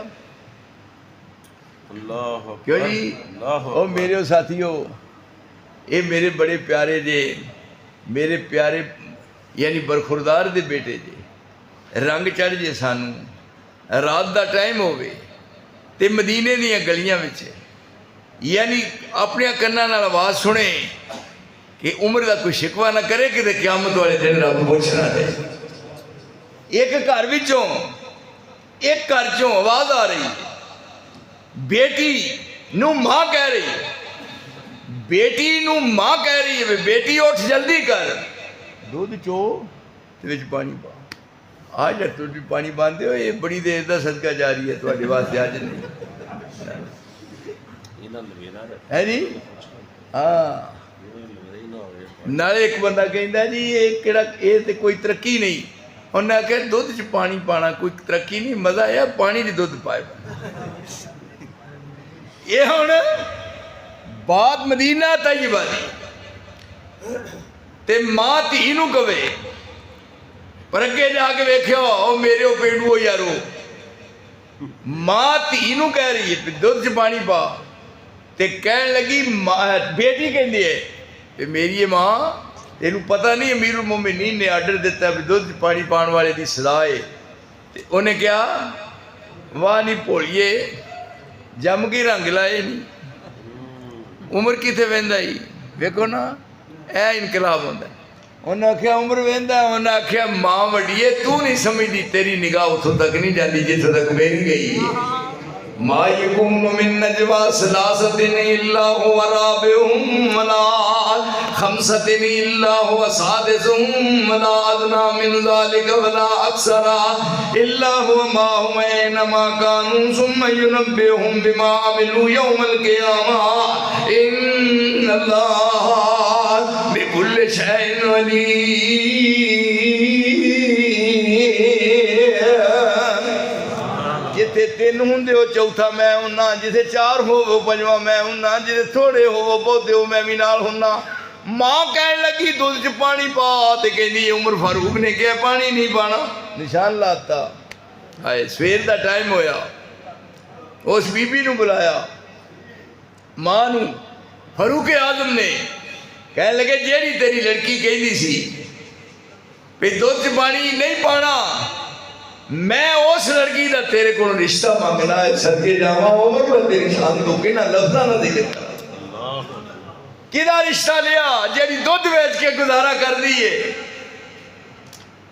अल्लाह क्यों जी? अल्लाह ओ मेरे साथियों, ये मेरे बड़े प्यारे जे, मेरे प्यारे यानी बरखुरदार दे बेटे जे, रंग चढ़ जे सानू, रात का टाइम होवे ते मदीने दी गलियां विच यानी अपने कन्नां नाल आवाज़ सुने कि उम्र का कोई शिकवा ना करे कि क़यामत वाले दिन रब पुछना है। एक घर विचों, एक घर चों आवाज़ आ रही, बेटी नू मां कह रही, बेटी नू मां कह रही है, बेटी उठ जल्दी कर, दूध चो ते विच पानी पा। आज तुम पानी पाते हो, ये बड़ी देर का सदका जारी है तुम्हारे वास्ते, अज नहीं है जी। हाँ, नाले एक बंदा कहता जी ये केड़ा, ये तो कोई तरक्की नहीं। उन्हें आख्या दुध च पानी पाना कोई तरक्की नहीं, मजा है पानी च दुध पाए। ये हुण बात मदीना तैयबा दी ते मां धी नूं कवे, पर अगे जाके वेख्यो ओ मेरे ओ पेड़ू यारो, मां धी नूं कह रही है दुध च पानी पा, ते कहन लगी बेटी कहती है मेरी मां, तेनू पता नहीं अमीरुल मोमिनीन ने आर्डर दिता भी दुध पानी पाने वाले की सदा है। ते उन्हें क्या वाह नहीं भोलिए, जम के रंग लाए नहीं, उम्र कितने वेंदा ही, वेखो ना ए इनकलाब होंदा। उन्हें आख्या उम्र वेंदा, उन्हें आख्या मां वड्डी है तू नहीं समझदी, तेरी निगाह उतों तक नहीं जाती जितों तक मेरी गई है। मा यकुनु मिन नजवा सलासतिन इल्ला हुवा राबिउहुम वला खमसतिन इल्ला हुवा सादिसुहुम वला अदना मिन ज़ालिका वला अक्सरा इल्ला हुवा माहुम ऐनमा कानू सुम्मा युनब्बिहुहुम बिमा अमिलू यौमल क़ियामह इन्नल्लाह बिकुल्लि शैइन अलीम। जिथे तीन होंदे हो चौथा मैं हुन्ना, जिथे चार होवो पंजवा मैं हुन्ना, जिथे थोड़े होवो बहुते हो मैं भी नाल हुन्ना। मां कहन लगी दुध च पानी पा, ते कहंदी उमर फारूक ने कहा पानी नहीं पाना, निशान लाता। हाय सवेर का टाइम होया, उस बीबी नूं बुलाया, मां नूं, फारूक आजम ने कहन लगे जेड़ी तेरी लड़की कहती सी भी दुध च पानी नहीं पाना, मैं उस लड़की का तेरे को रिश्ता मांगना है, सदके जावा उम्र पर तेरी शान को कि ना लफ्जा ना दे किदा रिश्ता लिया जेड़ी दुध बेच के गुजारा कर दी है।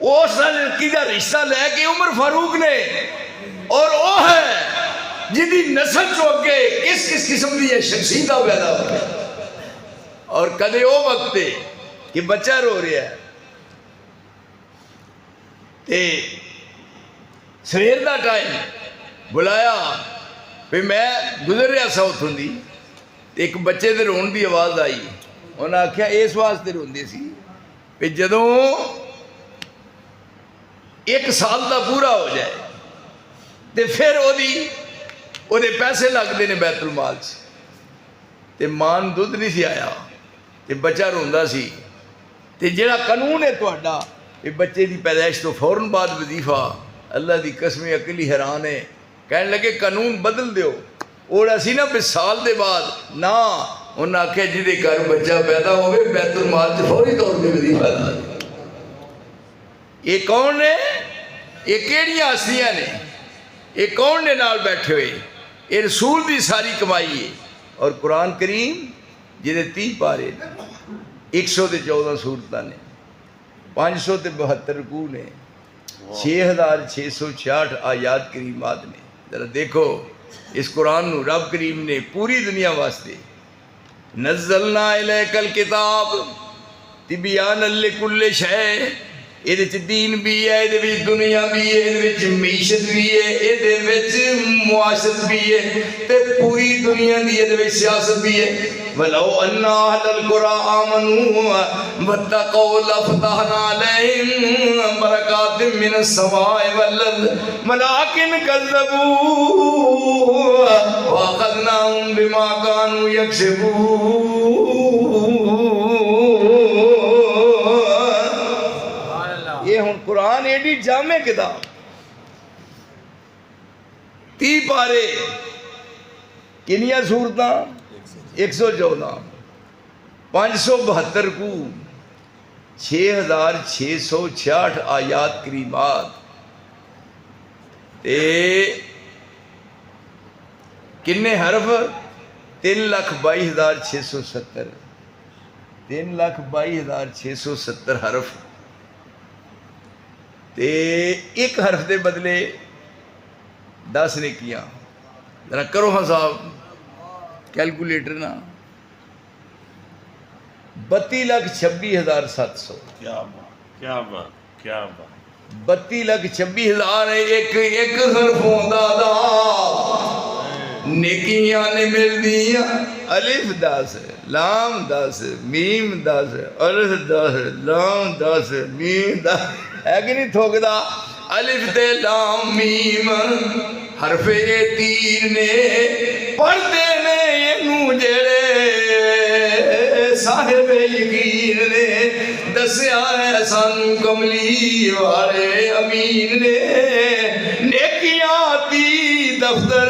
उस लड़की का रिश्ता लैके उमर फारूक ने, और वो है जिदी नस्ल चो अगे किस किस किस्म की शख्सियत पैदा हो। और कदे वो वक्त कि बच्चा रो रहा है, ते सवेर का टाइम बुलाया भी मैं गुजर रहा सा उतों दी, एक बच्चे के रोन की आवाज़ आई। उन्हें आख्या इस वास्ते रोंदे सी भी जदों 1 साल का पूरा हो जाए तो फिर ओदे पैसे लगते ने बैतुल माल च, ते मां नूं दुध नहीं सी आया ते बच्चा रोंदा सी। ते जिहड़ा कानून है तुहाडा ये बच्चे की पैदाइश तो फौरन बाद वजीफा, अल्लाह की कसम अकल ही हैरान है। कहने लगे कानून बदल दो, और असी ना भी साल के बाद ना, उन्हें आख्या जिदे घर बच्चा पैदा हो बैतुल माल च फौरी तौर पर वजीफा ला दे। ये कौन ने, ये केड़ियां हस्तियां ने, ये कौन ने नाल बैठे हुए, ये रसूल की सारी कमाई है। और कुरान करीम जिदे 30 पारे 114 सूरतां ने, 572 रुकू ने, 6666 आयात करीमात ने। जरा देखो इस कुरान नू रब करीम ने पूरी दुनिया वास्ते नज़्ज़लना इलैकल किताब तिबयानन लिकुल्लि शै, ये दीन भी है, ये दुनिया भी है, ये मीशत भी है, ये मुआशरत भी है, ते पूरी दुनिया की ये सियासत भी है। वलौ अन्ना अहलल कुरा आमनू वत्तक़ौ लफ़तहना अलैहिम बरकातिम मिनस समाइ वल अर्द वलाकिन कज़्ज़बू व अख़ज़नाहुम बिमा कानू यक्सिबून। ये हुण कुरान एडी जामे किताब 30 पारे किनिया सूरतां 114 572 को 6666 आयात करीमात ते किन्ने हरफ 3,22,670 3,22,670 हरफ ते एक हरफ के बदले 10 नेकियां। जरा करो हाँ साहब कैलकुलेटर ना 32,26,700 क्या बात क्या बात क्या बात 32,26,000 एक एक हरफों दा नेकियां ने मिल दिया। अलिफ 10 लाम 10 मीम 10 अलिफ 10 लाम 10 मीम 10 है कि नहीं ठोकदा। अलिफ ते लाम मीम हरफे तीर ने पढ़ते ने इनू जेड़े साहिब यकीन ने दसिया है सानू कमली वाले अमीन ने नेकियां दी दफ्तर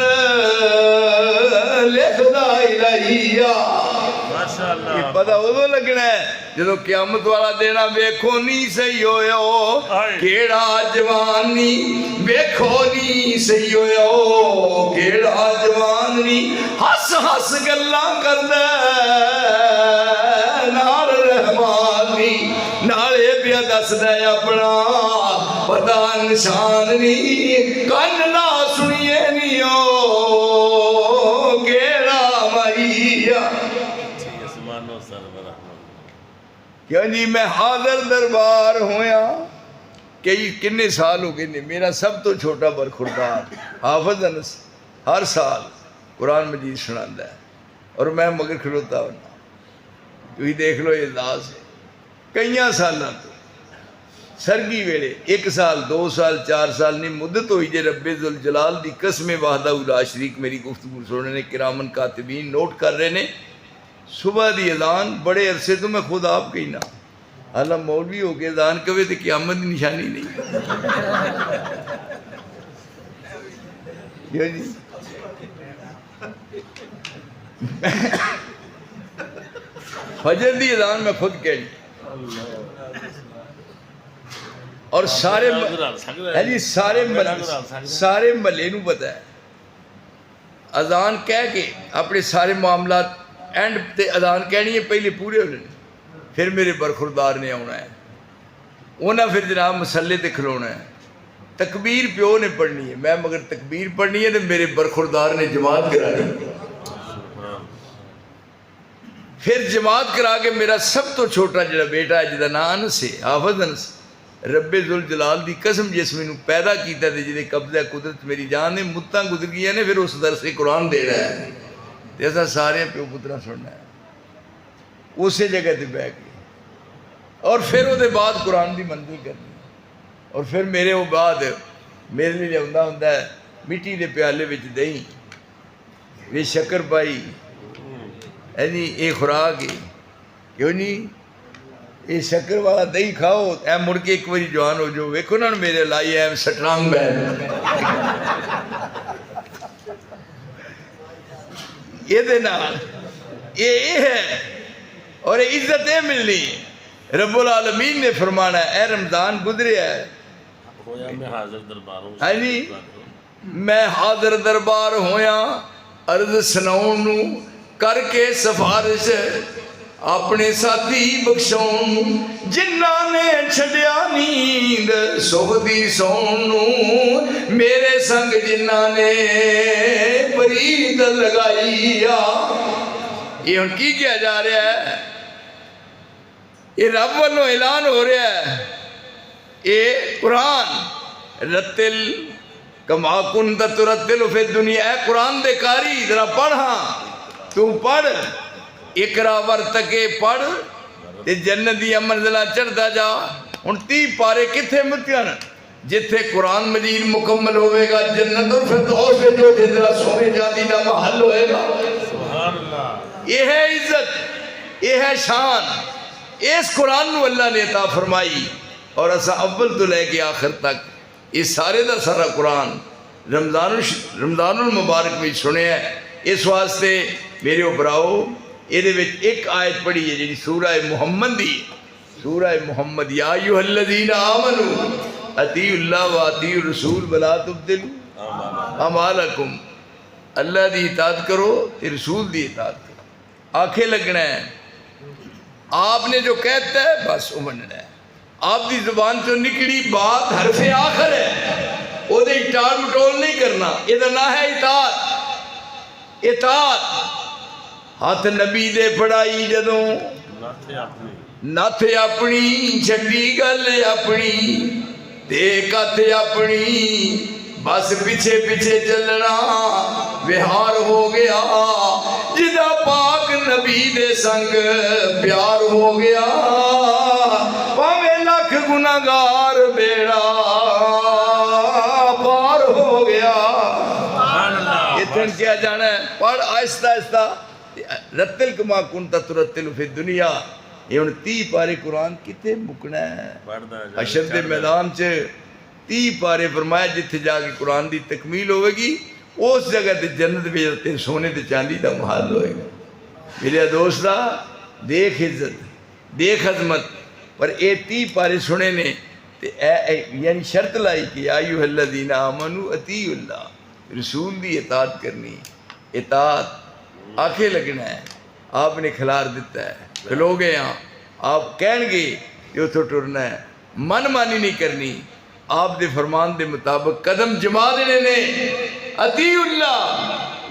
लिखदा इलाहिया। माशाअल्लाह। ये पता उदों लगना है जो क्यामत वाला देना वेखो नहीं सही होयो केड़ा जवान नी वेखो नहीं सही होयो केड़ा जवान नी हस हस गल्लां करदा नाल रहमान नी नाले पिया दसदा अपना पता निशान नी कन ना सुनिए नी ओ केड़ा मैया। क्यों जी मैं हाज़र दरबार होया कई किन्ने साल हो गए ने मेरा सब तो छोटा बरखुरदार हाफिज अनस हर साल कुरान मजीद सुनाता है और मैं मगर खलोता होना। तुम देख लो एजाज कई सालों तो सरगी वेले 1 साल 2 साल 4 साल नहीं मुद्दत हुई जे रब्बे जुल जलाल दी कसम वाहदा उला शरीक मेरी गुफ्तगू सुनने ने किरामन कातिबीन नोट कर रहे ने। सुबह की अजान बड़े अरसे तो मैं खुद आप कहना हालां मौलवी हो के अजान कवे तो क़यामत की निशानी नहीं। क्यों जी फजर की अजान मैं खुद कह और सारे है जी सारे महल्ले नूं पता है अजान कह के अपने सारे मामला एंड ते अजान कहनी है पहले पूरे होने फिर मेरे बरखुरदार ने आना है उन्हें फिर जनाब मसले ते खलोना है तकबीर प्यो ने पढ़नी है मैं मगर तकबीर पढ़नी है तो मेरे बरखुरदार ने जमात करानी फिर जमात करा के मेरा सब तो छोटा जरा बेटा है जिसका नाम अनस है हाफिज अनस रब्बे जुल जलाल दी कसम जिस मैनू पैदा किया जिसे कब्जा कुदरत मेरी जान ने मुत्तां गुजर गई ने फिर उस दरसे कुरान दे रहा है तो असा सारे प्यो पुत्रा सुनना है उस जगह पर बह के और फिर वो बाद कुरान की मंजिल करनी और फिर मेरे वो बाद मेरे लिए लिया होंगे मिट्टी के प्याले में दही वे शक्कर पाई है जी ये खुराक है क्यों नहीं ये शक्कर वाला दही खाओ ऐ मुड़ के एक बार जवान हो जाओ वेखो ना मेरे लाई ऐ स्ट्रांग बैन ये है और इज्जत ये मिलनी रब्बुल आलमीन ने फरमाना है रमजान गुजरे है हाँ जी मैं हाजिर दरबार होया अर्ज सुनाउण नूं करके सिफारिश अपने साथी बख्शाउण जिन्हां ने छड्या नींद सुखदी सौण नूं मेरे संग जिन्हां ने प्रीत लगाईया। ये हुण की किया जा रहा है ये रब वालों ऐलान हो रहा है ये कुरान रत्तिल कमा कुंत तुरत्तिल फिद दुनिया है कुरान दे कारी जरा पढ़ हाँ तू पढ़ इकरा वर्तके पढ़ ते जन्नत दी मंजिला चढ़दा जा। हुण 30 पारे किथे मुकन जिथे कुरान मजीद मुकम्मल होवेगा जन्नत और फिरदौस में जो जिंदरा सोने चांदी दा महल होएगा। सुभान अल्लाह। ये है इज्जत, ये है शान, इस कुरान नू अल्लाह ने अता फरमाई। और असा अव्वल तो लैके आखिर तक इस सारे दा सारा कुरान रमज़ानुल मुबारक में सुनिया। इस वास्ते मेरे भराओ ये एक आयत पढ़ी है जी सूरह मुहम्मद दी। सूरह मुहम्मद या अय्युहल्लज़ीना आमनू अतीउल्लाह व अतीउर रसूल वला तुब्तिलू अमालकुम। अल्लाह दी इताअत करो ते रसूल दी इताअत करो। आखे लगना है आपने जो कहता है बस वो मनना है। आपकी जुबान चो निकली बात हरफे आखिर है, ओदे टाल मटोल नहीं करना। इहदा ना है इताअत। इताअत हाथ नबी दे फड़ाई जदों नथ अपनी छड्डी गल अपनी ते कथ अपनी बस पीछे पीछे चलना विहार हो गया। जिदा पाक नबी दे संग प्यार हो गया भावे लख गुनाहगार बेड़ा पार हो गया। इतने क्या जाना है पढ़ आहिस्ता आहिस्ता रत्तिल कमा कुंता तुरत्तिल फी दुनिया। ये हुण 30 पारे कुरान किथे मुकना है। हशर दे मैदान च 30 पारे फरमाया जिथे जाके कुरान दी तकमील होगी उस जगह ते जन्नत भी सोने ते चांदी दा महल होएगा। मेरे दोस्ता देख इज्जत देख अजमत। पर ये 30 पारे सुने ने ते यानी शर्त लाई कि अय्युहल्लज़ीना आमनू अतीउल्लाह रसूल दी इताअत करनी। इताअत आखे लगना है। आपने खिलार दिता है खलो गए हाँ आप कहेंगे कि उतो टुरना है। मन मानी नहीं करनी। आप दे फरमान दे मुताबिक कदम जमा देने ने। अतीउल्लाह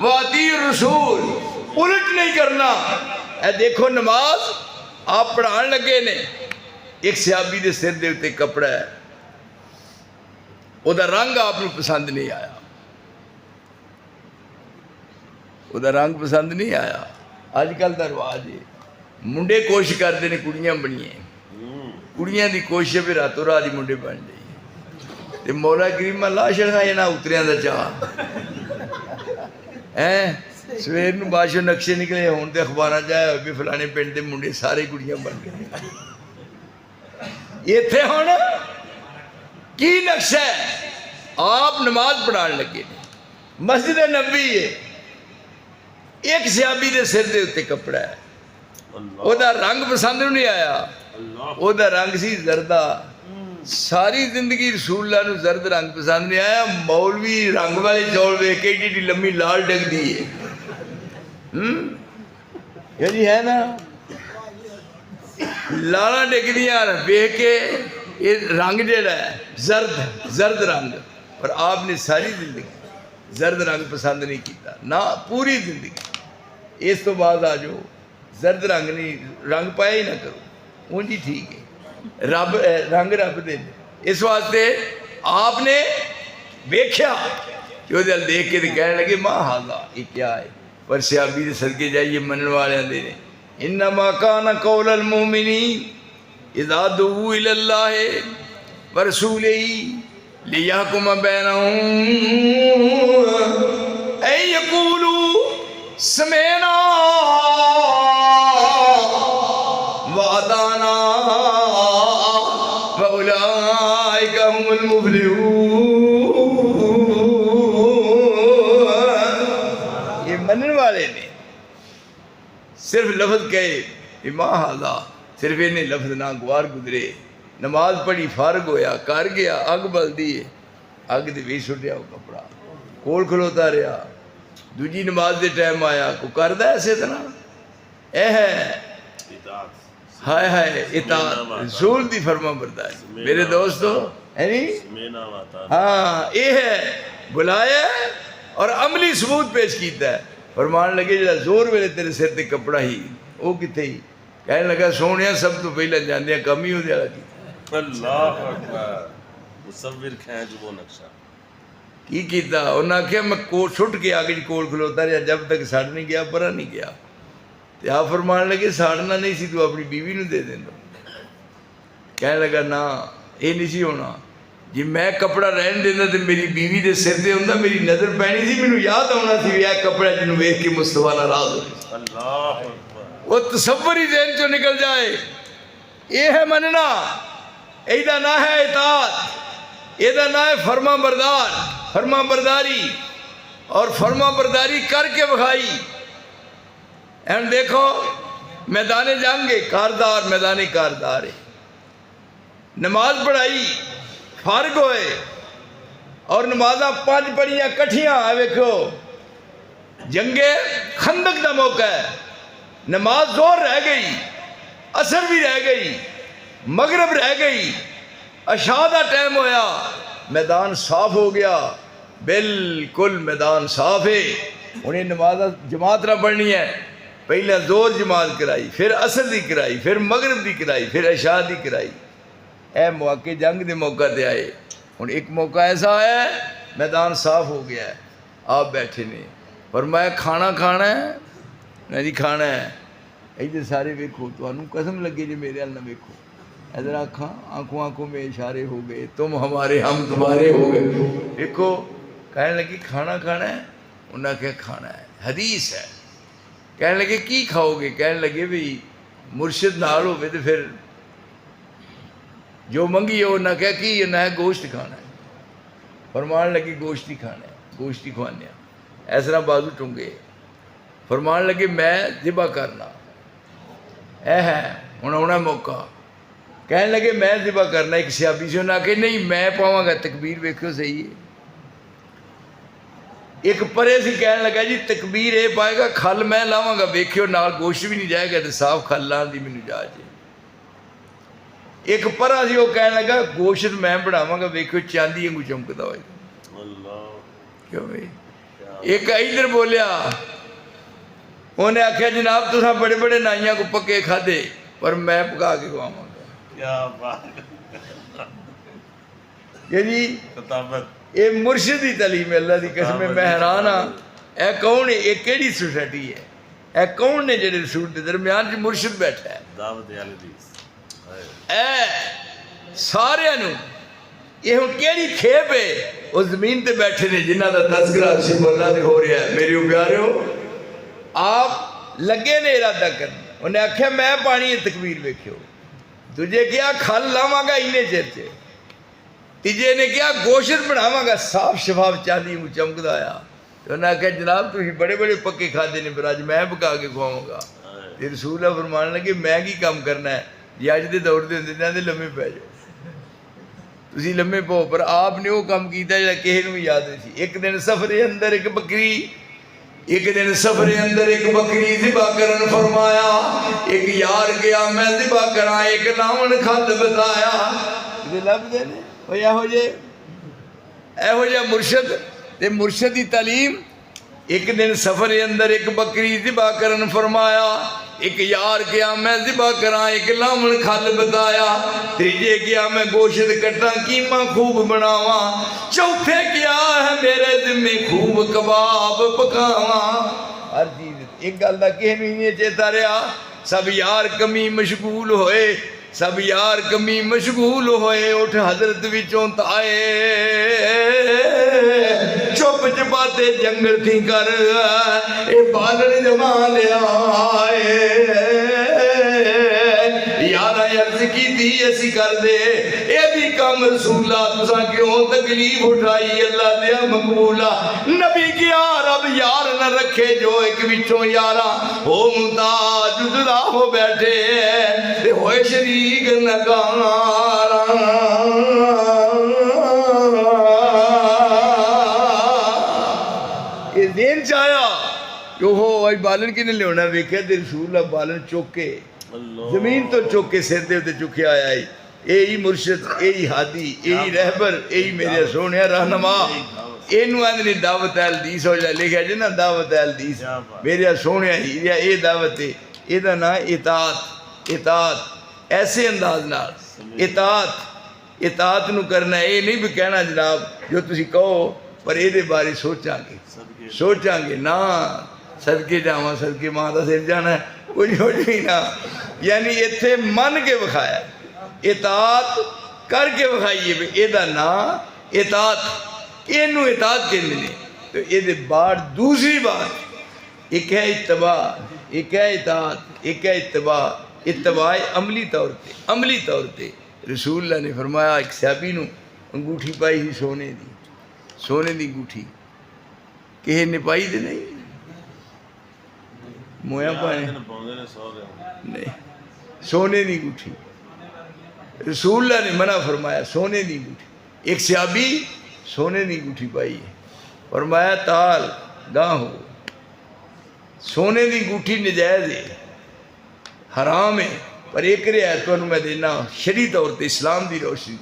व अतीउर रसूल उलट नहीं करना। ए देखो नमाज आप पढ़ान लगे ने एक सहाबी दे सिर दे उत्ते कपड़ा है ओदा रंग आपको पसंद नहीं आया। ओदा रंग पसंद नहीं आया। अजकल का रिवाज है मुंडे कोशिश करते हैं कुड़ियां बनिए कुड़ियां की कोशिश भी रातों रात ही मुंडे बन जाइए ते मौला करीमा ला छड़ा ना उतरिया का चाह है। सवेर नूं बाशों नक्शे निकले हुण ते अखबारां च आया भी फलाने पिंड के मुंडे सारे कुड़ियां बन गए। इत्थे हुण की नक्शा है आप नमाज पढ़ान लगे मस्जिद नबी है एक सहाबी दे सिर दे उत्ते कपड़ा है ओदा रंग पसंद नहीं आया। ओदा रंग सी जरदा। सारी जिंदगी रसूलुल्लाह नूं जर्द रंग पसंद नहीं आया। मौलवी रंग वाले चौल वेख के एडी लम्मी लाल डगदी है। जी है ना लाला डिगदियां वेख के ये रंग जेड़ा है जर्द रंग। पर आपने सारी जिंदगी जर्द रंग पसंद नहीं किया ना पूरी जिंदगी। इस तो बाद आ जाओ जर्द रंग नहीं रंग पाया ही ना करो उंज ही ठीक है। रब रंग रब दे इस वास्ते आपने वेख्या कि वो देख के कहने लगे मां हाजा ये क्या है। पर सहाबी दे सदके जाइए मनने वाले दे ने इन्नमा काना कौलल मोमिनीन इज़ा दुऊ इलल्लाहि व रसूलिही लियहकुम बैनहुम ऐ यकूलू समेना व अताना व उलाइका हुमुल मुफ्लिहून। ये मनने वाले ने सिर्फ लफ्ज कहे इमा हाजा सिर्फ इन्हें लफ्ज ना गुआर गुजरे। नमाज पढ़ी फारग होया कर गया अग बलदी है अग दे भी सुटिया कपड़ा कोल खलोता रहा। दूजी नमाज दे टाइम आया को करदा ऐसे तरह ए है हाय हाय इताअत रसूल दी फरमा बरदारी। मेरे दोस्तों है नी हाँ ये है बुलाया और अमली सबूत पेश किया है। फरमान लगे जो जोर वेले तेरे सिर ते कपड़ा ही वो किथे ही कहने लगा सोने सब तो पहले जाने कम ही होने वाला अल्लाह अकबर मुसव्विर खैज वो नक्शा की कीता उन्हें आख्या मैं कोट सुट के आगे कोल खलोता रहा जब तक सड़ नहीं गया परा नहीं गया। तो ਤੇ ਆ ਫਰਮਾਨ ਲਗੇ ਸਾੜਨਾ ਨਹੀਂ ਸੀ, ਤੂੰ ਆਪਣੀ ਬੀਵੀ ਨੂੰ ਦੇ ਦਿੰਦਾ। ਕਹਿਣ ਲੱਗਾ ਨਾ ਇਹ ਨਹੀਂ ਸੀ ਹੋਣਾ, ਜੇ ਮੈਂ ਕਪੜਾ ਰਹਿਣ ਦਿੰਦਾ ਤੇ ਮੇਰੀ ਬੀਵੀ ਦੇ ਸਿਰ ਤੇ ਹੁੰਦਾ, ਮੇਰੀ ਨਜ਼ਰ ਪੈਣੀ ਸੀ, ਮੈਨੂੰ ਯਾਦ ਆਉਣਾ ਸੀ ਵੀ ਇਹ ਕਪੜਾ ਜਿਹਨੂੰ ਵੇਖ ਕੇ ਮੁਸਤਫਾ ਨਾਰਾਜ਼ ਹੋ ਗਿਆ। ਅੱਲਾਹ ਅਕਬਰ। वो तसव्वुर ही ज़हन चो निकल जाए। ये है मनना, ਇਹਦਾ ना है इताअत, ਇਹਦਾ ना है फरमा बरदार, फरमा बरदारी। और फरमा बरदारी करके विखाई। एंड देखो मैदान जंग कारदार, मैदानी कारदार है, नमाज पढ़ाई, फारग होए और नमाजा 5 पढ़ियां कट्ठियां। वेखो जंगे खंदक का मौका है, नमाज जोर रह गई, असर भी रह गई, मगरब रह गई, अशा का टाइम होया, मैदान साफ हो गया, बिल्कुल मैदान साफ है। उन्हें नमाज जमात ना पढ़नी है, पहले जोर जमात कराई, फिर असर की कराई, फिर मगरब की कराई, फिर अशा की कराई। ए मौके जंग के मौका ते आए। हुण एक मौका ऐसा है मैदान साफ हो गया है, आप बैठे ने, पर मैं खाना खाना है ना जी, खाना है। इधर सारे वेखो, तुहानू कसम लगे जी मेरे ना वेखो, इधर आँखा आंखों आंखों में इशारे हो गए, तुम हमारे हम तुम्हारे हो गए। देखो कहने लगी खाना खाना है, उन्हें क्या खाना है, हदीस है। कहने लगे की खाओगे, कहने लगे भी मुर्शिद नाल होवे ते फिर जो मंगी हो, उन्हें क्या की ना है गोश्त खाना है। फरमान लगी गोश्त ही खाना है, गोश्त ही खुआने। इस तरह बाजू टूंगे। फरमान लगे मैं ज़िबा करना है, हुण आना मौका। कहने लगे मैं ज़िबा करना। एक सियाबी से उन्हें आखे नहीं मैं पावांगा, तकबीर वेखो सही है। एक परे से कहने लगा जी तकबीर ये पाएगा, खल मैं लावांगा, वेखियो नाल गोश्त भी नहीं जाएगा, तो साफ खल लाने की मैनू इजाज़त है। एक परा से वो कहने लगा गोश्त मैं बनावांगा, वेखियो चांदी वांगू चमकदा होएगा। अल्लाह। क्यों भाई? एक इधर बोलिया, उन्हें आख्या जनाब तुसा बड़े बड़े नाइयां को पक्के खाधे, पर मैं पका के खवावांगा। क्या बात ये जी किताबत, ये मुर्शिद की तालीम है। अल्लाह की कसम है, मैं हैरान हाँ। यह कौन है, ये केड़ी सोसाइटी है, यह कौन ने जेडे रसूल के दरम्यान च मुर्शिद बैठा है। दावत अल हदीस ए सारियां नू ये हुण केड़ी खेप है, उस जमीन ते बैठे ने जिन्हां दा तज़किरा सिर्फ अल्लाह दे हो रहा है। मेरे प्यारेओ आप लगे ने इरादा करना। उन्हें आख्या मैं पानी है, तकबीर वेख्यो। दूजे क्या खल लावांगा इन्ने चिर च। तीजे ने क्या गोश्त बनावांगा, साफ शफाफ चांदी में चमकदा आया। तो उन्हें आख्या जनाब तुसीं बड़े बड़े पक्के खाधे ने, पर अज मैं पका के खुआवांगा। ते रसूल फरमान लगे मैं की काम करना है, जे अज दे दौर दे हुंदे ने लम्मे पै जाओ, तुसीं लम्मे पो। पर आपने वो काम किया जिहड़ा किसी नूं भी याद नहीं सी। एक दिन सफरे अंदर एक बकरी, एक दिन सफरे अंदर एक बकरी ज़िबा करन फरमाया। एक यार गया मैं ज़िबा करा, एक लावन खल बताया। लभदे ने एहो जे मुर्शद ते मुर्शद की तालीम। एक दिन सफरे अंदर एक बकरी ज़िबा करन फरमाया। एक यार गया मैं ज़िबा करा, एक लावन खल बताया। तीजे गया मैं गोश्त कटा, कीमा खूब बनावा। चौथे गया है मेरे जिम्मे खूब कबाब पकावा। हर चीज एक गल का किसी नूं नहीं चेता रहा। सब यार कमी मशगूल होए, सब यार कमी मशगूल होए। उठ हजरत विचों ताए, चुप चपाते जंगल थी कर, ए बालन जमा लिया। यार अर्ज की दी असी कर दे, ये भी कम रसूला तुसा क्यों तकलीफ उठाई। अल्लाह दिया मकबूला नबी क्या रब यार न रखे, जो एक विचों यारा हो मुमताज जुदा हो बैठे ते होए शरीक नगारा। ये दिन चाया कि हो भाई बालन किने लिया, वेख्या ते रसूल बालन चौके जमीन तो चुक के सिर दे चुकया आया। यही मुर्शिद, यही हादी, यही रहबर, यही मेरे सोने रहनुमा। इनू आंदे दावत अल हदीस हो जाए, लिखा जी ना दावत अल हदीस। मेरे सोने ही ये दावत है, ਇਹਦਾ ਨਾਂ इताअत। ऐसे अंदाज नाल इताअत नूं करना। ये नहीं भी कहना जनाब जो तुसीं कहो, पर ये बारे सोचांगे ना। सदके जावां, सदके मां दा सिर जाना है, कुछ हो ही ना, यानी इत्थे मन के विखाया, इतात करके विखाइए भी एदा ना इतात, इनू इतात कहते हैं। तो ये बाद दूसरी बात एक है इत्तबा, एक है इतात, एक है इत्तबा। इत्तबाए अमली तौर पे, अमली तौर पे रसूलुल्लाह ने फरमाया एक सहाबी नू अंगूठी पाई ही सोने दी, सोने दी अंगूठी किसी ने पाई तो नहीं, मोया पाने ਪਾਉਂਦੇ ਨੇ 100 ਦੇ नहीं, सोने की अंगूठी रसूलुल्लाह ने मना फरमाया सोने की अंगूठी। एक सहाबी सोने की अंगूठी पाई है, फरमाया ताल गां हो, सोने की अंगूठी नजायज़ है, हराम है, पर एक रियायत तुहानू मैं देना शरी तौर पर इस्लाम की रोशनी,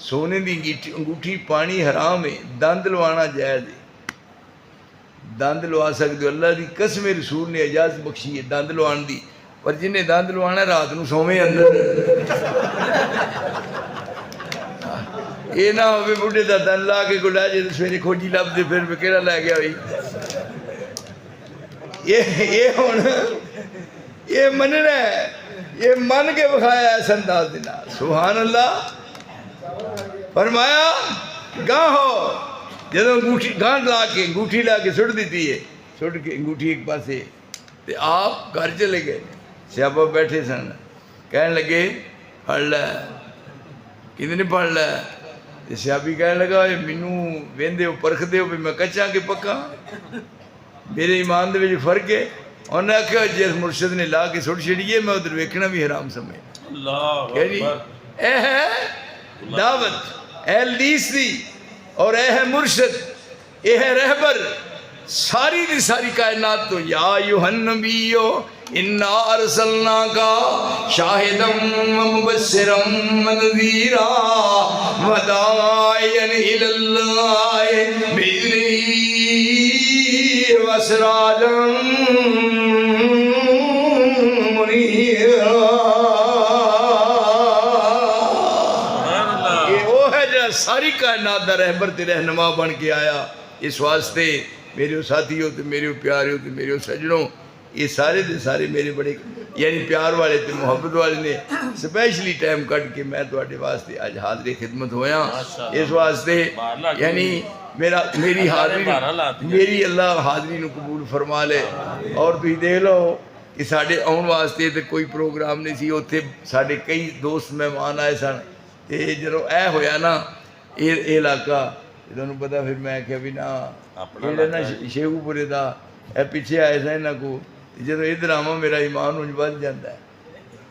सोने की अंगूठी पानी हराम है, दंद लवाना जायज़ है, दंद लवा सकते हो, अल्लाह की कसम रसूल ने इजाजत बख्शी है दंद लवान की, पर जिन्हें दंद लवाना रात को सोवे अंदर ये ना हो बुढ़े का दंद ला के को लै जाए तो सवेरे खोजी लभदे फिर केड़ा लै गया भाई। ये हुण ये मनना है, ये मन के विखाया इस अंदाज के नाल, सुभान अल्लाह। फरमाया गां हो, जो अंगूठी गांठ ला के अंगूठी ला के सुट दी है, सुट के अंगूठी एक पासे, तो आप घर चले गए, सियापा बैठे सन, कह लगे फड़ लै, किसी ने फड़ लै, तो सियापी कह लगा मैनू वेंदे हो परखते हो भी मैं कच्चा कि पक्का, मेरे ईमान दे विच फर्क है। उन्हें आख्या जिस मुर्शद ने ला के सुट छड़िए मैं उधर वेखना भी हराम समझ। ਅੱਲਾਹ यह है दावत, ए लीस दी, और यह है मुर्शद, यह है रहबर सारी दी सारी कायनात तो। या युहन नबियो इन्ना अरसलनाका शाहिदम व मुबश्शिरम व नज़ीरा व दाइयन इलल्लाहि बिइज़निही व सिराजम मुनीरा। ये वो है जो सारी कायनात दा रहबर ते रहनुमा बन के आया। इस वास्ते मेरे साथियों तो मेरे प्यारियों तो मेरे सज्जनों, ये सारे दे सारे मेरे बड़े यानी प्यार वाले तो मुहब्बत वाले ने स्पैशली टाइम कट के मैं तुहाडे वास्ते अज हाज़री खिदमत होया। इस वास्ते यानी मेरी हाज़री मेरी अल्लाह हाज़री नूं कबूल फरमा ले। और तुसीं देख लो कि साढ़े आउण वास्ते तो कोई प्रोग्राम नहीं सी, उत्थे साढ़े कई दोस्त मेहमान आए सन, तो जदों ऐ होया ना ये इलाका तुहानूं पता, फिर मैं आख्या भी ना जेड़ा ना शेखूपुरे का ए पिछे आए थे इन्हों को, जो इधर आवा मेरा ईमान उंज बढ़ जाता है,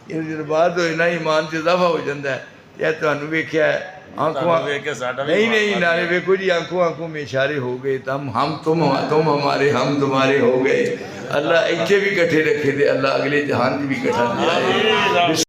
ये जो बात होए ना ईमान च इजाफा हो जाता है। यह तुहानूं वेख्या आंखों नहीं नहीं नाले वेखो जी आंखों आंखों में इशारे हो गए, हम तुम हमारे हम तुम्हारे हो गए। अल्लाह इत्थे भी कट्ठे रखे थे, अल्लाह अगले जहान भी कट्ठा दिया है।